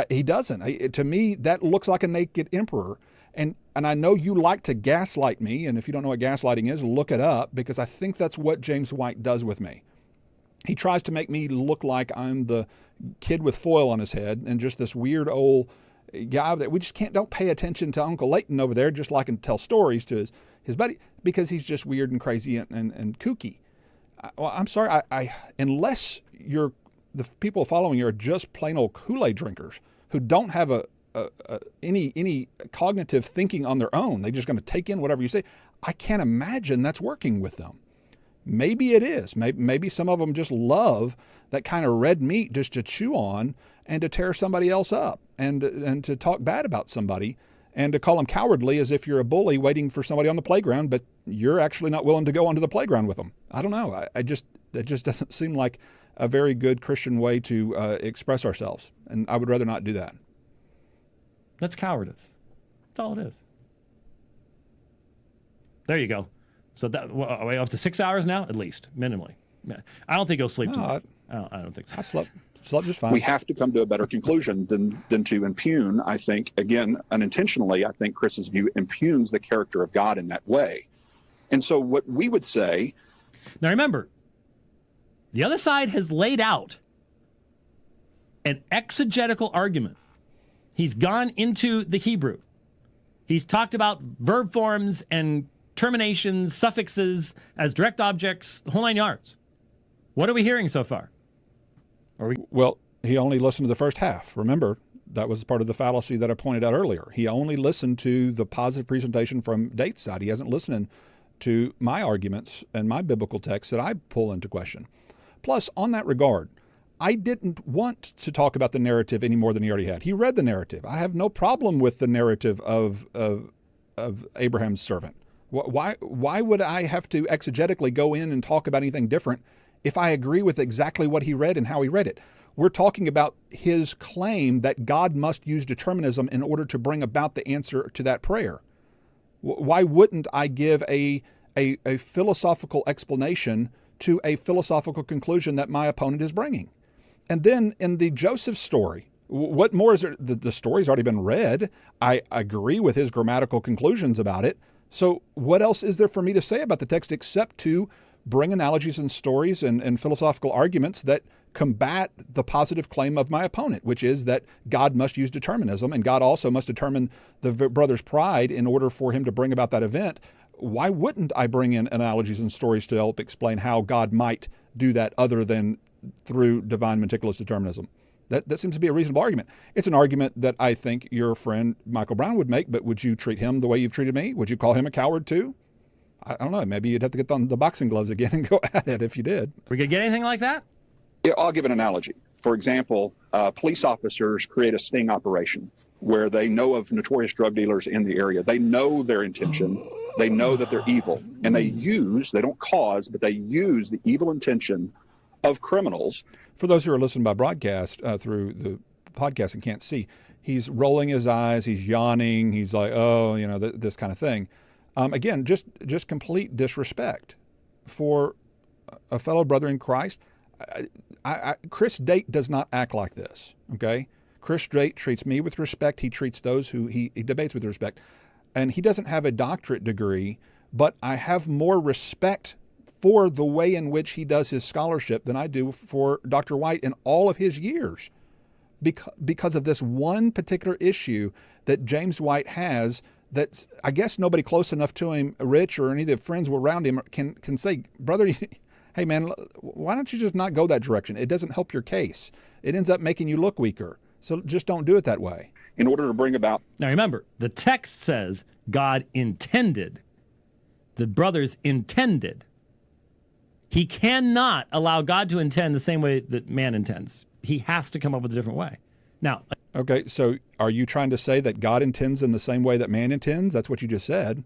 He doesn't. To me, that looks like a naked emperor. And I know you like to gaslight me, and if you don't know what gaslighting is, look it up, because I think that's what James White does with me. He tries to make me look like I'm the kid with foil on his head and just this weird old guy that we just don't pay attention to Uncle Leighton over there, just like him tell stories to his buddy, because he's just weird and crazy and kooky. Well, I'm sorry, unless the people following you are just plain old Kool-Aid drinkers who don't have any cognitive thinking on their own, they're just going to take in whatever you say. I can't imagine that's working with them. Maybe it is. Maybe some of them just love that kind of red meat just to chew on and to tear somebody else up and to talk bad about somebody and to call them cowardly as if you're a bully waiting for somebody on the playground, but you're actually not willing to go onto the playground with them. I don't know. That just doesn't seem like a very good Christian way to express ourselves, and I would rather not do that. That's cowardice. That's all it is. There you go. So that are we up to 6 hours now, at least, minimally. I don't think he'll sleep tonight. I don't think so. I slept just fine. We have to come to a better conclusion than to impugn. I think, again, unintentionally, I think Chris's view impugns the character of God in that way. And so what we would say... Now remember, the other side has laid out an exegetical argument. He's gone into the Hebrew. He's talked about verb forms and terminations, suffixes as direct objects, the whole 9 yards. What are we hearing so far? Well, he only listened to the first half. Remember, that was part of the fallacy that I pointed out earlier. He only listened to the positive presentation from Date's side. He hasn't listened to my arguments and my biblical texts that I pull into question. Plus, on that regard, I didn't want to talk about the narrative any more than he already had. He read the narrative. I have no problem with the narrative of Abraham's servant. Why would I have to exegetically go in and talk about anything different if I agree with exactly what he read and how he read it? We're talking about his claim that God must use determinism in order to bring about the answer to that prayer. Why wouldn't I give a philosophical explanation to a philosophical conclusion that my opponent is bringing? And then in the Joseph story, what more is there? The story's already been read. I agree with his grammatical conclusions about it. So what else is there for me to say about the text except to bring analogies and stories and philosophical arguments that combat the positive claim of my opponent, which is that God must use determinism and God also must determine the brother's pride in order for him to bring about that event. Why wouldn't I bring in analogies and stories to help explain how God might do that other than through divine meticulous determinism? That seems to be a reasonable argument. It's an argument that I think your friend Michael Brown would make, but would you treat him the way you've treated me? Would you call him a coward too? I don't know. Maybe you'd have to get on the boxing gloves again and go at it if you did. We could get anything like that? Yeah, I'll give an analogy. For example, police officers create a sting operation where they know of notorious drug dealers in the area. They know their intention. They know that they're evil. And they don't cause, but they use the evil intention of criminals. For those who are listening by broadcast through the podcast and can't see, he's rolling his eyes, he's yawning, he's like, oh, this kind of thing. Again, just complete disrespect for a fellow brother in Christ. Chris Date does not act like this, okay? Chris Date treats me with respect. He treats those who he debates with respect. And he doesn't have a doctorate degree, but I have more respect for the way in which he does his scholarship than I do for Dr. White in all of his years because of this one particular issue that James White has that I guess nobody close enough to him, Rich, or any of the friends around him can say, brother, hey, man, why don't you just not go that direction? It doesn't help your case. It ends up making you look weaker. So just don't do it that way. In order to bring about... Now remember, the text says God intended. The brothers intended. He cannot allow God to intend the same way that man intends. He has to come up with a different way. Now... Okay, so are you trying to say that God intends in the same way that man intends? That's what you just said.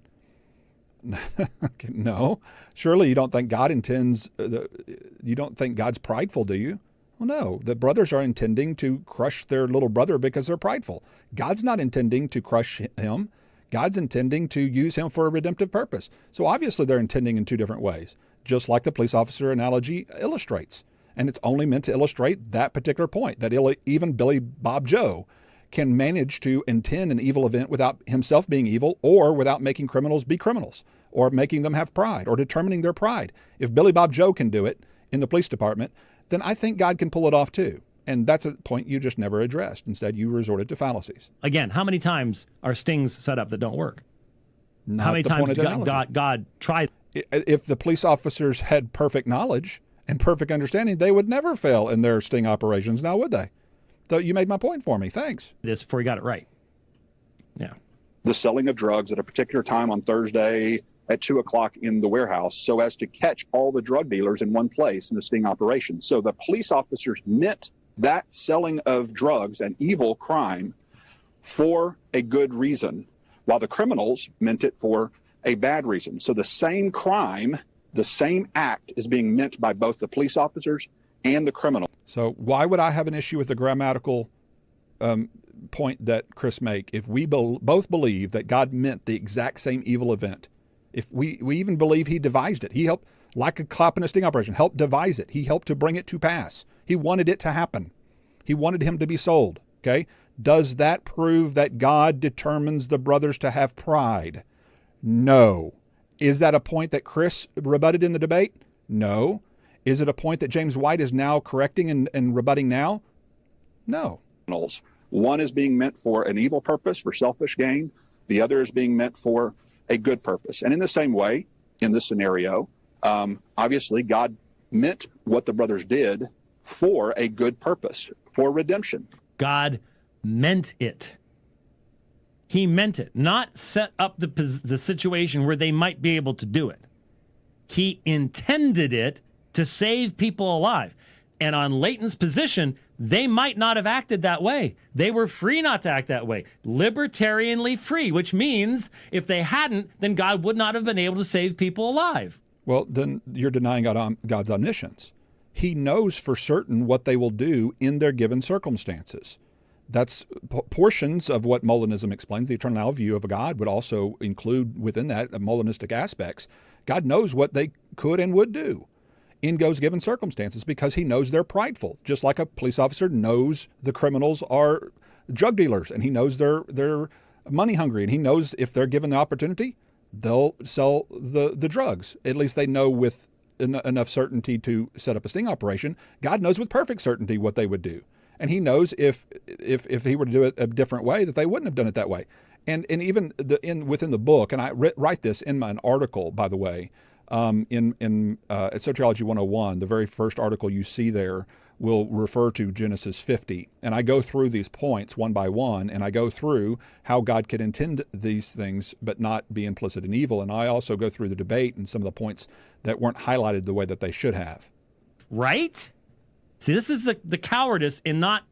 Okay, no. Surely you don't think God intends... you don't think God's prideful, do you? Well, no. The brothers are intending to crush their little brother because they're prideful. God's not intending to crush him. God's intending to use him for a redemptive purpose. So obviously they're intending in two different ways, just like the police officer analogy illustrates. And it's only meant to illustrate that particular point, that even Billy Bob Joe can manage to intend an evil event without himself being evil, or without making criminals be criminals, or making them have pride, or determining their pride. If Billy Bob Joe can do it in the police department, then I think God can pull it off too. And that's a point you just never addressed. Instead, you resorted to fallacies. Again, how many times are stings set up that don't work? Not how many the times point of did the analogy. God tried? If the police officers had perfect knowledge and perfect understanding, they would never fail in their sting operations, now would they? So you made my point for me. Thanks. This before he got it right. Yeah. The selling of drugs at a particular time on Thursday at 2 o'clock in the warehouse so as to catch all the drug dealers in one place in the sting operation. So the police officers meant that selling of drugs an evil crime for a good reason, while the criminals meant it for a bad reason. So the same crime, the same act is being meant by both the police officers and the criminal. So why would I have an issue with the grammatical point that Chris make if we both believe that God meant the exact same evil event? If we even believe he devised it, he helped, like a cop in a sting operation, helped devise it. He helped to bring it to pass. He wanted it to happen. He wanted him to be sold. Okay. Does that prove that God determines the brothers to have pride? No. Is that a point that Chris rebutted in the debate? No. Is it a point that James White is now correcting and rebutting now? No. One is being meant for an evil purpose, for selfish gain. The other is being meant for a good purpose. And in the same way, in this scenario, obviously God meant what the brothers did for a good purpose, for redemption. God meant it. He meant it, not set up the situation where they might be able to do it. He intended it to save people alive. And on Leighton's position, they might not have acted that way. They were free not to act that way. Libertarianly free, which means if they hadn't, then God would not have been able to save people alive. Well, then you're denying God's omniscience. He knows for certain what they will do in their given circumstances. That's portions of what Molinism explains. The eternal view of a God would also include within that Molinistic aspects. God knows what they could and would do in those given circumstances because he knows they're prideful, just like a police officer knows the criminals are drug dealers and he knows they're money hungry and he knows if they're given the opportunity, they'll sell the drugs. At least they know with enough certainty to set up a sting operation. God knows with perfect certainty what they would do. And he knows if he were to do it a different way, that they wouldn't have done it that way. And even within the book, and I write this in an article, by the way, in Soteriology 101, the very first article you see there will refer to Genesis 50. And I go through these points one by one, and I go through how God could intend these things but not be implicit in evil. And I also go through the debate and some of the points that weren't highlighted the way that they should have. Right? See, this is the cowardice in not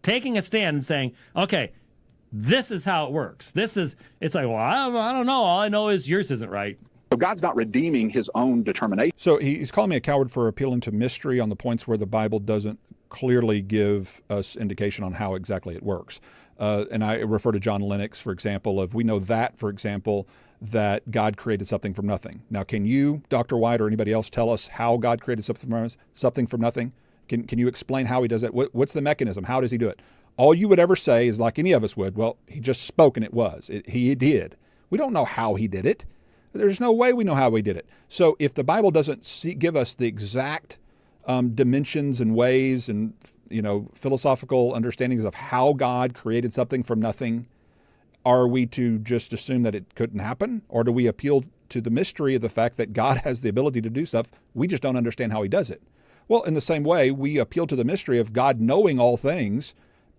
taking a stand and saying, okay, this is how it works. It's like, well, I don't know. All I know is yours isn't right. So God's not redeeming his own determination. So he's calling me a coward for appealing to mystery on the points where the Bible doesn't clearly give us indication on how exactly it works. And I refer to John Lennox, for example, we know that, for example, that God created something from nothing. Now, can you, Dr. White, or anybody else tell us how God created something from nothing? Can you explain how he does that? What's the mechanism? How does he do it? All you would ever say is like any of us would, well, he just spoke and it was. He did. We don't know how he did it. There's no way we know how he did it. So if the Bible doesn't give us the exact dimensions and ways and philosophical understandings of how God created something from nothing, are we to just assume that it couldn't happen? Or do we appeal to the mystery of the fact that God has the ability to do stuff? We just don't understand how he does it. Well, in the same way, we appeal to the mystery of God knowing all things.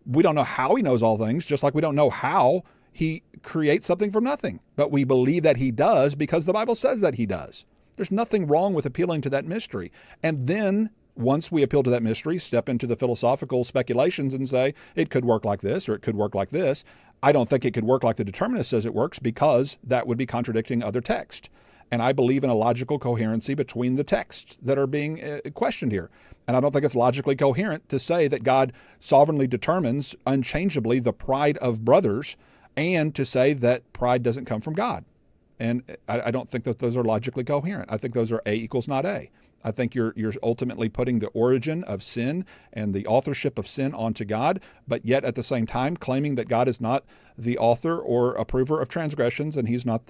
We don't know how he knows all things, just like we don't know how he creates something from nothing. But we believe that he does because the Bible says that he does. There's nothing wrong with appealing to that mystery. And then once we appeal to that mystery, step into the philosophical speculations and say, it could work like this or it could work like this. I don't think it could work like the determinist says it works because that would be contradicting other text. And I believe in a logical coherency between the texts that are being questioned here. And I don't think it's logically coherent to say that God sovereignly determines unchangeably the pride of brothers and to say that pride doesn't come from God. And I don't think that those are logically coherent. I think those are A equals not A. I think you're ultimately putting the origin of sin and the authorship of sin onto God, but yet at the same time claiming that God is not the author or approver of transgressions, and he's not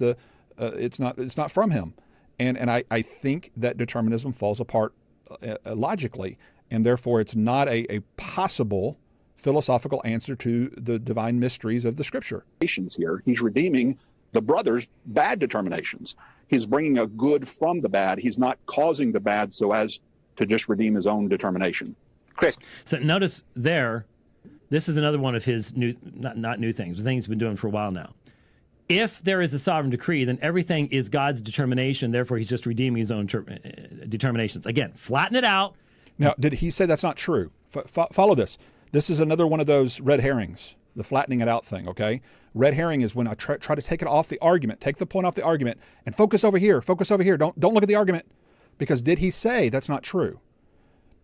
it's not from him. And I think that determinism falls apart logically, and therefore it's not a possible philosophical answer to the divine mysteries of the Scripture. Here, he's redeeming the brother's bad determinations. He's bringing a good from the bad. He's not causing the bad so as to just redeem his own determination. Chris. So notice there, this is another one of his new, not new things, the things he's been doing for a while now. If there is a sovereign decree, then everything is God's determination. Therefore, he's just redeeming his own determinations. Again, flatten it out. Now, did he say that's not true? Follow this. This is another one of those red herrings, the flattening it out thing, okay? Red herring is when I try to take it off the argument, take the point off the argument, and focus over here. Don't look at the argument. Because did he say that's not true?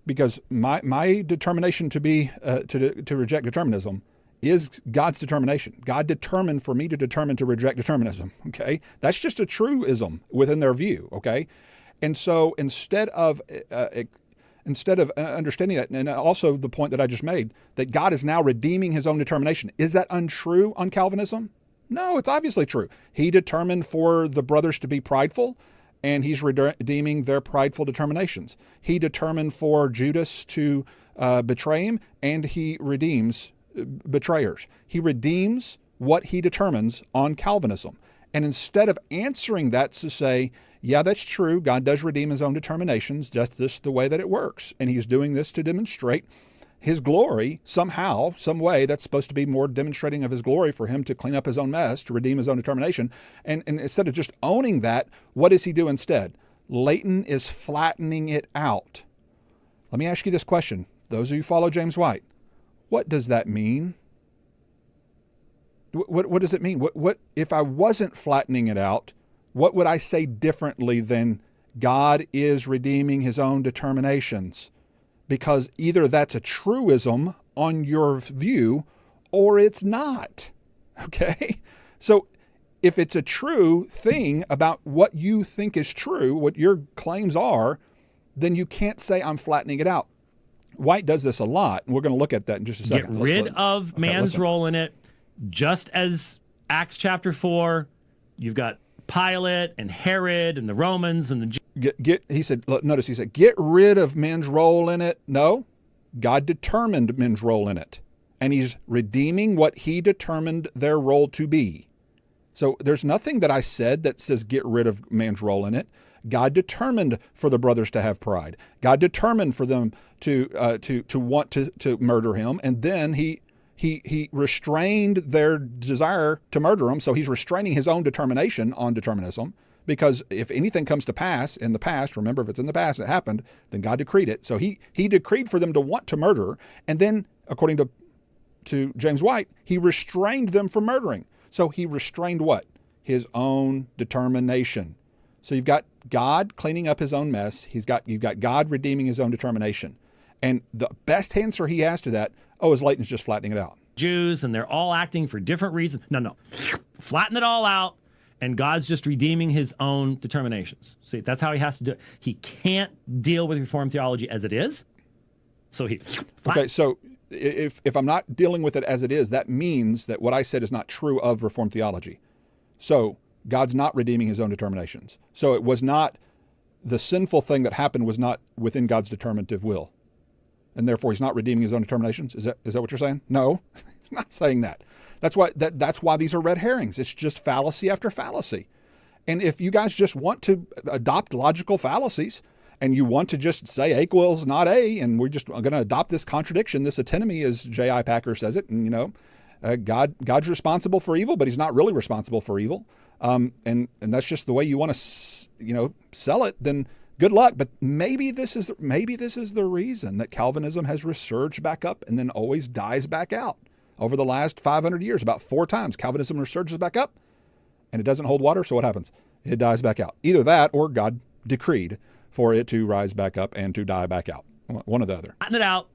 Because my determination to be to reject determinism is God's determination. God determined for me to determine to reject determinism, okay? That's just a truism within their view, okay? And so instead of understanding that, and also the point that I just made, that God is now redeeming his own determination, is that untrue on Calvinism? No, it's obviously true. He determined for the brothers to be prideful, and he's redeeming their prideful determinations. He determined for Judas to betray him, and he redeems betrayers. He redeems what he determines on Calvinism. And instead of answering that to say, yeah, that's true, God does redeem his own determinations, just this the way that it works. And he's doing this to demonstrate his glory somehow, some way that's supposed to be more demonstrating of his glory for him to clean up his own mess, to redeem his own determination. And instead of just owning that, what does he do instead? Leighton is flattening it out. Let me ask you this question. Those of you who follow James White, what does that mean? What does it mean? What if I wasn't flattening it out, what would I say differently than God is redeeming his own determinations? Because either that's a truism on your view or it's not. Okay? So if it's a true thing about what you think is true, what your claims are, then you can't say I'm flattening it out. White does this a lot, and we're going to look at that in just a second. Get rid of man's role in it. Just as Acts chapter 4, you've got Pilate and Herod and the Romans and the he said, get rid of men's role in it. No, God determined men's role in it, and he's redeeming what he determined their role to be. So there's nothing that I said that says get rid of man's role in it. God determined for the brothers to have pride. God determined for them to want to murder him, and then he restrained their desire to murder him. So he's restraining his own determination on determinism, because if anything comes to pass in the past, remember, if it's in the past, it happened, then God decreed it. So he decreed for them to want to murder, and then according to James White, he restrained them from murdering. So he restrained what? His own determination. So you've got God cleaning up his own mess. You've got God redeeming his own determination. And the best answer he has to that, is Leighton's just flattening it out. Jews, and they're all acting for different reasons. No. Flatten it all out, and God's just redeeming his own determinations. See, that's how he has to do it. He can't deal with Reformed theology as it is. So Okay, so if I'm not dealing with it as it is, that means that what I said is not true of Reformed theology. So God's not redeeming his own determinations. So it was not, the sinful thing that happened was not within God's determinative will. And therefore he's not redeeming his own determinations. Is that what you're saying? No, he's not saying that. That's why these are red herrings. It's just fallacy after fallacy. And if you guys just want to adopt logical fallacies, and you want to just say A equals not A, and we're just going to adopt this contradiction, this antinomy, as J.I. Packer says it, and God's responsible for evil, but he's not really responsible for evil, and that's just the way you want to sell it, then good luck. But maybe this is the reason that Calvinism has resurged back up and then always dies back out. Over the last 500 years, about 4 times, Calvinism resurges back up, and it doesn't hold water, so what happens? It dies back out. Either that, or God decreed for it to rise back up and to die back out. One or the other. Flatten it out,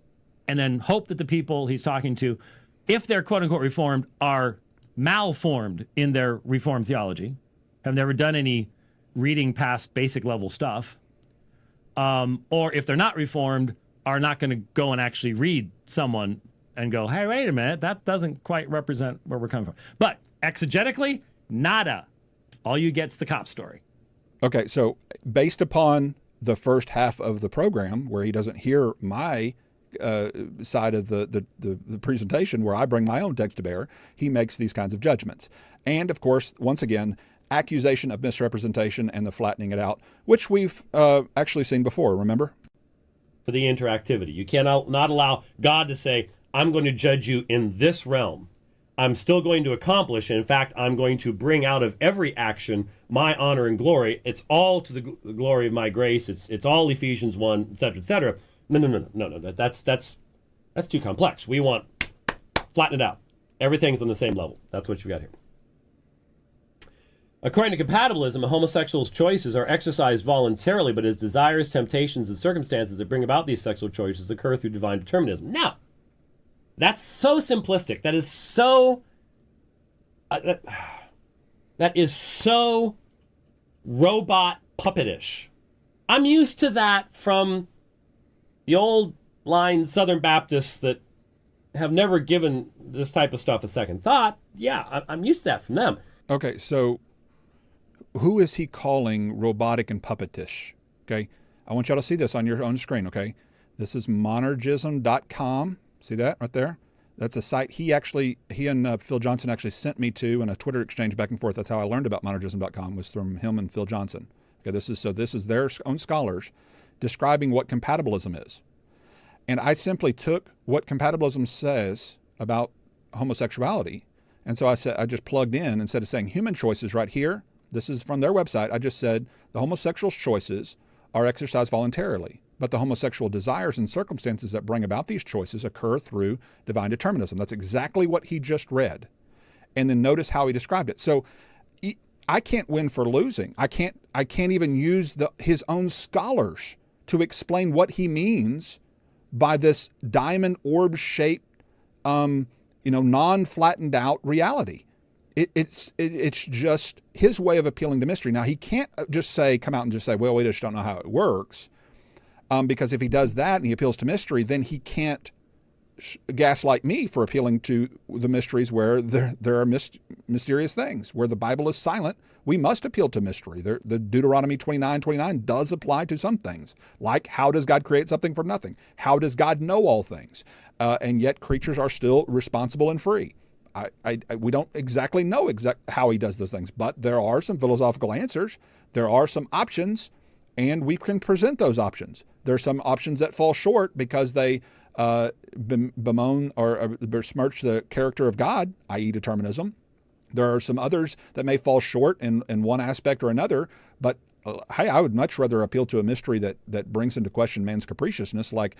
and then hope that the people he's talking to, if they're quote-unquote reformed, are malformed in their Reformed theology, have never done any reading past basic level stuff, or if they're not Reformed, are not going to go and actually read someone and go, hey, wait a minute, that doesn't quite represent where we're coming from. But exegetically, nada. All you get's the cop story. Okay, so based upon the first half of the program, where he doesn't hear my side of the presentation, where I bring my own text to bear, he makes these kinds of judgments. And of course, once again, accusation of misrepresentation and the flattening it out, which we've actually seen before, remember? For the interactivity. You cannot not allow God to say, I'm going to judge you in this realm. I'm still going to accomplish, and in fact, I'm going to bring out of every action my honor and glory. It's all to the glory of my grace. It's all Ephesians 1, etc., etc. No. That's too complex. We want flatten it out. Everything's on the same level. That's what you got here. According to compatibilism, a homosexual's choices are exercised voluntarily, but his desires, temptations, and circumstances that bring about these sexual choices occur through divine determinism. Now, that's so simplistic. That is so... that is so robot puppetish. I'm used to that from the old line Southern Baptists that have never given this type of stuff a second thought. Yeah, I'm used to that from them. Okay, so who is he calling robotic and puppetish? Okay, I want y'all to see this on your own screen, okay? This is monergism.com. See that right there? That's a site he and Phil Johnson actually sent me to in a Twitter exchange back and forth. That's how I learned about monergism.com, was from him and Phil Johnson. Okay, this is their own scholars describing what compatibilism is. And I simply took what compatibilism says about homosexuality. And so I just plugged in, instead of saying human choices right here, this is from their website, I just said the homosexual's choices are exercised voluntarily, but the homosexual desires and circumstances that bring about these choices occur through divine determinism. That's exactly what he just read. And then notice how he described it. So I can't win for losing. I can't even use his own scholars to explain what he means by this diamond orb-shaped, non-flattened out reality. It's just his way of appealing to mystery. Now, he can't just come out and just say, well, we just don't know how it works. Because if he does that and he appeals to mystery, then he can't gaslight me for appealing to the mysteries where there are mysterious things. Where the Bible is silent, we must appeal to mystery. The Deuteronomy 29:29 does apply to some things, like how does God create something from nothing? How does God know all things? And yet creatures are still responsible and free. We don't exactly know how he does those things, but there are some philosophical answers. There are some options, and we can present those options. There are some options that fall short because they bemoan or besmirch the character of God, i.e. determinism. There are some others that may fall short in one aspect or another, but hey, I would much rather appeal to a mystery that brings into question man's capriciousness, like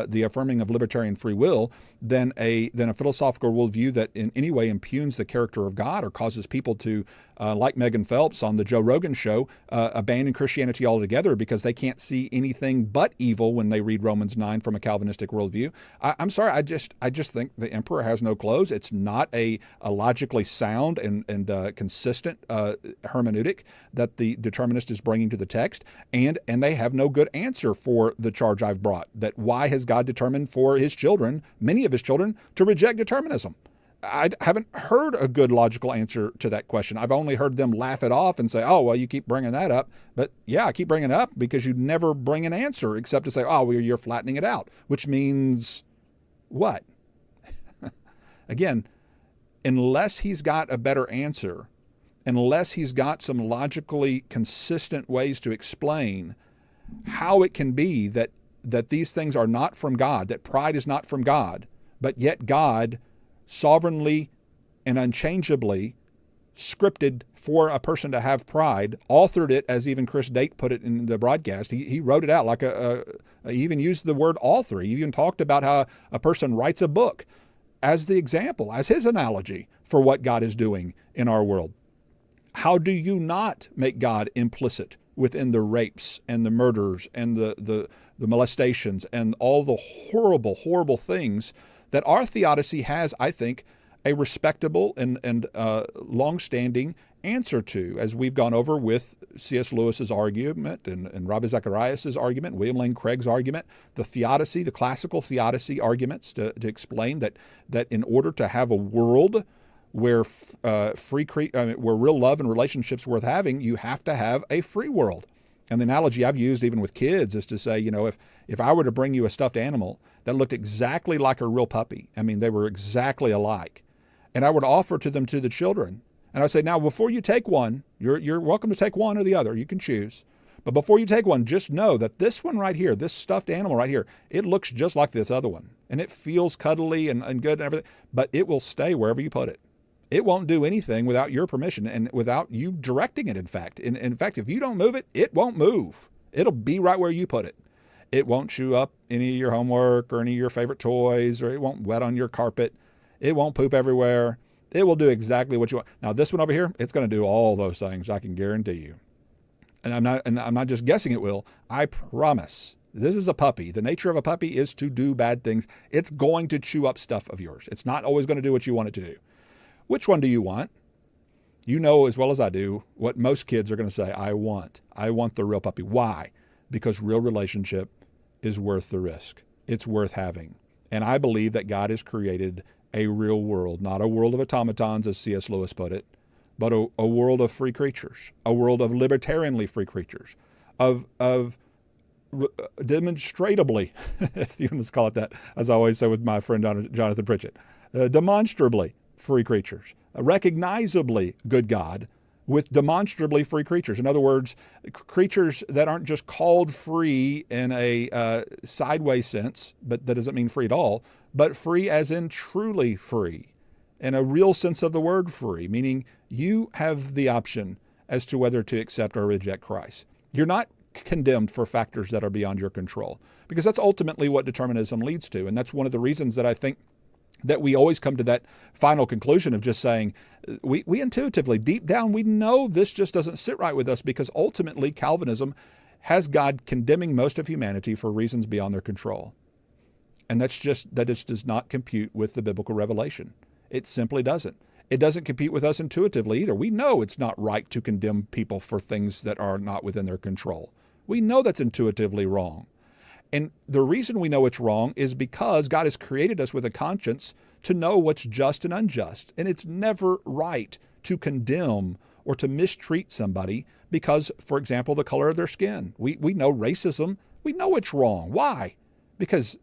the affirming of libertarian free will, than a philosophical worldview that in any way impugns the character of God or causes people to, like Megan Phelps on the Joe Rogan show, abandon Christianity altogether because they can't see anything but evil when they read Romans 9 from a Calvinistic worldview. I'm sorry, I just think the emperor has no clothes. It's not a logically sound and consistent hermeneutic that the determinist is bringing to the text, and they have no good answer for the charge I've brought, that why has God determined for his children, many of his children, to reject determinism? I haven't heard a good logical answer to that question. I've only heard them laugh it off and say, oh, well, you keep bringing that up. But yeah, I keep bringing it up because you never bring an answer except to say, oh, well, you're flattening it out, which means what? Again, unless he's got a better answer, unless he's got some logically consistent ways to explain how it can be that these things are not from God, that pride is not from God, but yet God sovereignly and unchangeably scripted for a person to have pride, authored it, as even Chris Date put it in the broadcast. He wrote it out like he even used the word author. He even talked about how a person writes a book as the example, as his analogy for what God is doing in our world. How do you not make God implicit within the rapes and the murders and the molestations and all the horrible, horrible things that our theodicy has, I think, a respectable and long-standing answer to, as we've gone over with C.S. Lewis's argument and Ravi Zacharias' argument, William Lane Craig's argument, the theodicy, the classical theodicy arguments to explain that in order to have a world where where real love and relationships worth having, you have to have a free world. And the analogy I've used even with kids is to say, if I were to bring you a stuffed animal that looked exactly like a real puppy, I mean, they were exactly alike, and I would offer to them to the children, and I say, now, before you take one, you're welcome to take one or the other. You can choose. But before you take one, just know that this one right here, this stuffed animal right here, it looks just like this other one. And it feels cuddly and good and everything, but it will stay wherever you put it. It won't do anything without your permission and without you directing it, in fact. In fact, if you don't move it, it won't move. It'll be right where you put it. It won't chew up any of your homework or any of your favorite toys, or it won't wet on your carpet. It won't poop everywhere. It will do exactly what you want. Now, this one over here, it's going to do all those things, I can guarantee you. And I'm not just guessing it will. I promise. This is a puppy. The nature of a puppy is to do bad things. It's going to chew up stuff of yours. It's not always going to do what you want it to do. Which one do you want? You know as well as I do what most kids are going to say, I want the real puppy. Why? Because real relationship is worth the risk. It's worth having. And I believe that God has created a real world, not a world of automatons, as C.S. Lewis put it, but a world of free creatures, a world of libertarianly free creatures, of demonstrably, if you want to call it that, as I always say with my friend Jonathan Pritchett, demonstrably free creatures, a recognizably good God with demonstrably free creatures. In other words, creatures that aren't just called free in a sideways sense, but that doesn't mean free at all, but free as in truly free, in a real sense of the word free, meaning you have the option as to whether to accept or reject Christ. You're not condemned for factors that are beyond your control, because that's ultimately what determinism leads to. And that's one of the reasons that I think that we always come to that final conclusion of just saying, we intuitively, deep down, we know this just doesn't sit right with us, because ultimately Calvinism has God condemning most of humanity for reasons beyond their control. And that just does not compute with the biblical revelation. It simply doesn't. It doesn't compute with us intuitively either. We know it's not right to condemn people for things that are not within their control. We know that's intuitively wrong. And the reason we know it's wrong is because God has created us with a conscience to know what's just and unjust. And it's never right to condemn or to mistreat somebody because, for example, the color of their skin. We know racism. We know it's wrong. Why? Because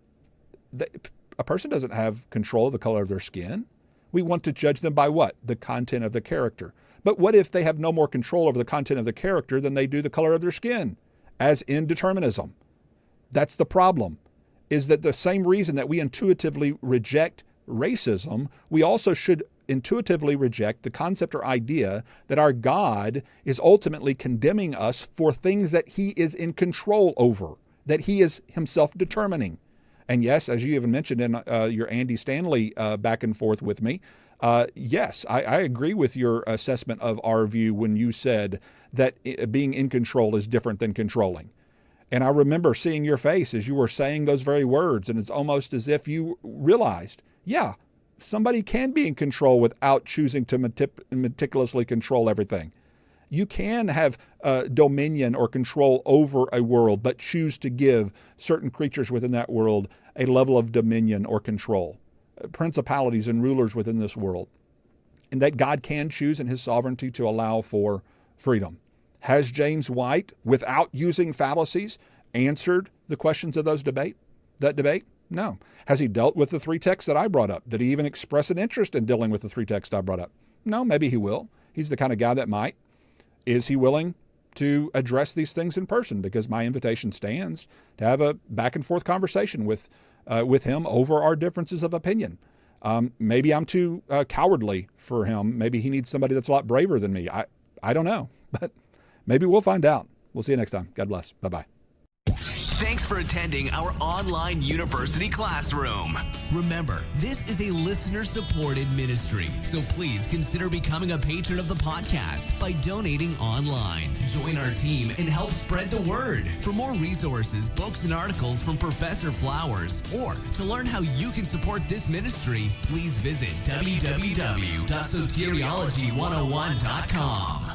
a person doesn't have control of the color of their skin. We want to judge them by what? The content of the character. But what if they have no more control over the content of the character than they do the color of their skin, as in determinism? That's the problem, is that the same reason that we intuitively reject racism, we also should intuitively reject the concept or idea that our God is ultimately condemning us for things that he is in control over, that he is himself determining. And yes, as you even mentioned in your Andy Stanley back and forth with me, yes, I agree with your assessment of our view when you said that being in control is different than controlling. And I remember seeing your face as you were saying those very words, and it's almost as if you realized, yeah, somebody can be in control without choosing to meticulously control everything. You can have dominion or control over a world, but choose to give certain creatures within that world a level of dominion or control, principalities and rulers within this world. And that God can choose in his sovereignty to allow for freedom. Has James White, without using fallacies, answered the questions of that debate? No. Has he dealt with the three texts that I brought up? Did he even express an interest in dealing with the three texts I brought up? No, maybe he will. He's the kind of guy that might. Is he willing to address these things in person? Because my invitation stands to have a back and forth conversation with him over our differences of opinion. Maybe I'm too cowardly for him. Maybe he needs somebody that's a lot braver than me. I don't know, but maybe we'll find out. We'll see you next time. God bless. Bye-bye. Thanks for attending our online university classroom. Remember, this is a listener-supported ministry, so please consider becoming a patron of the podcast by donating online. Join our team and help spread the word. For more resources, books, and articles from Professor Flowers, or to learn how you can support this ministry, please visit www.soteriology101.com.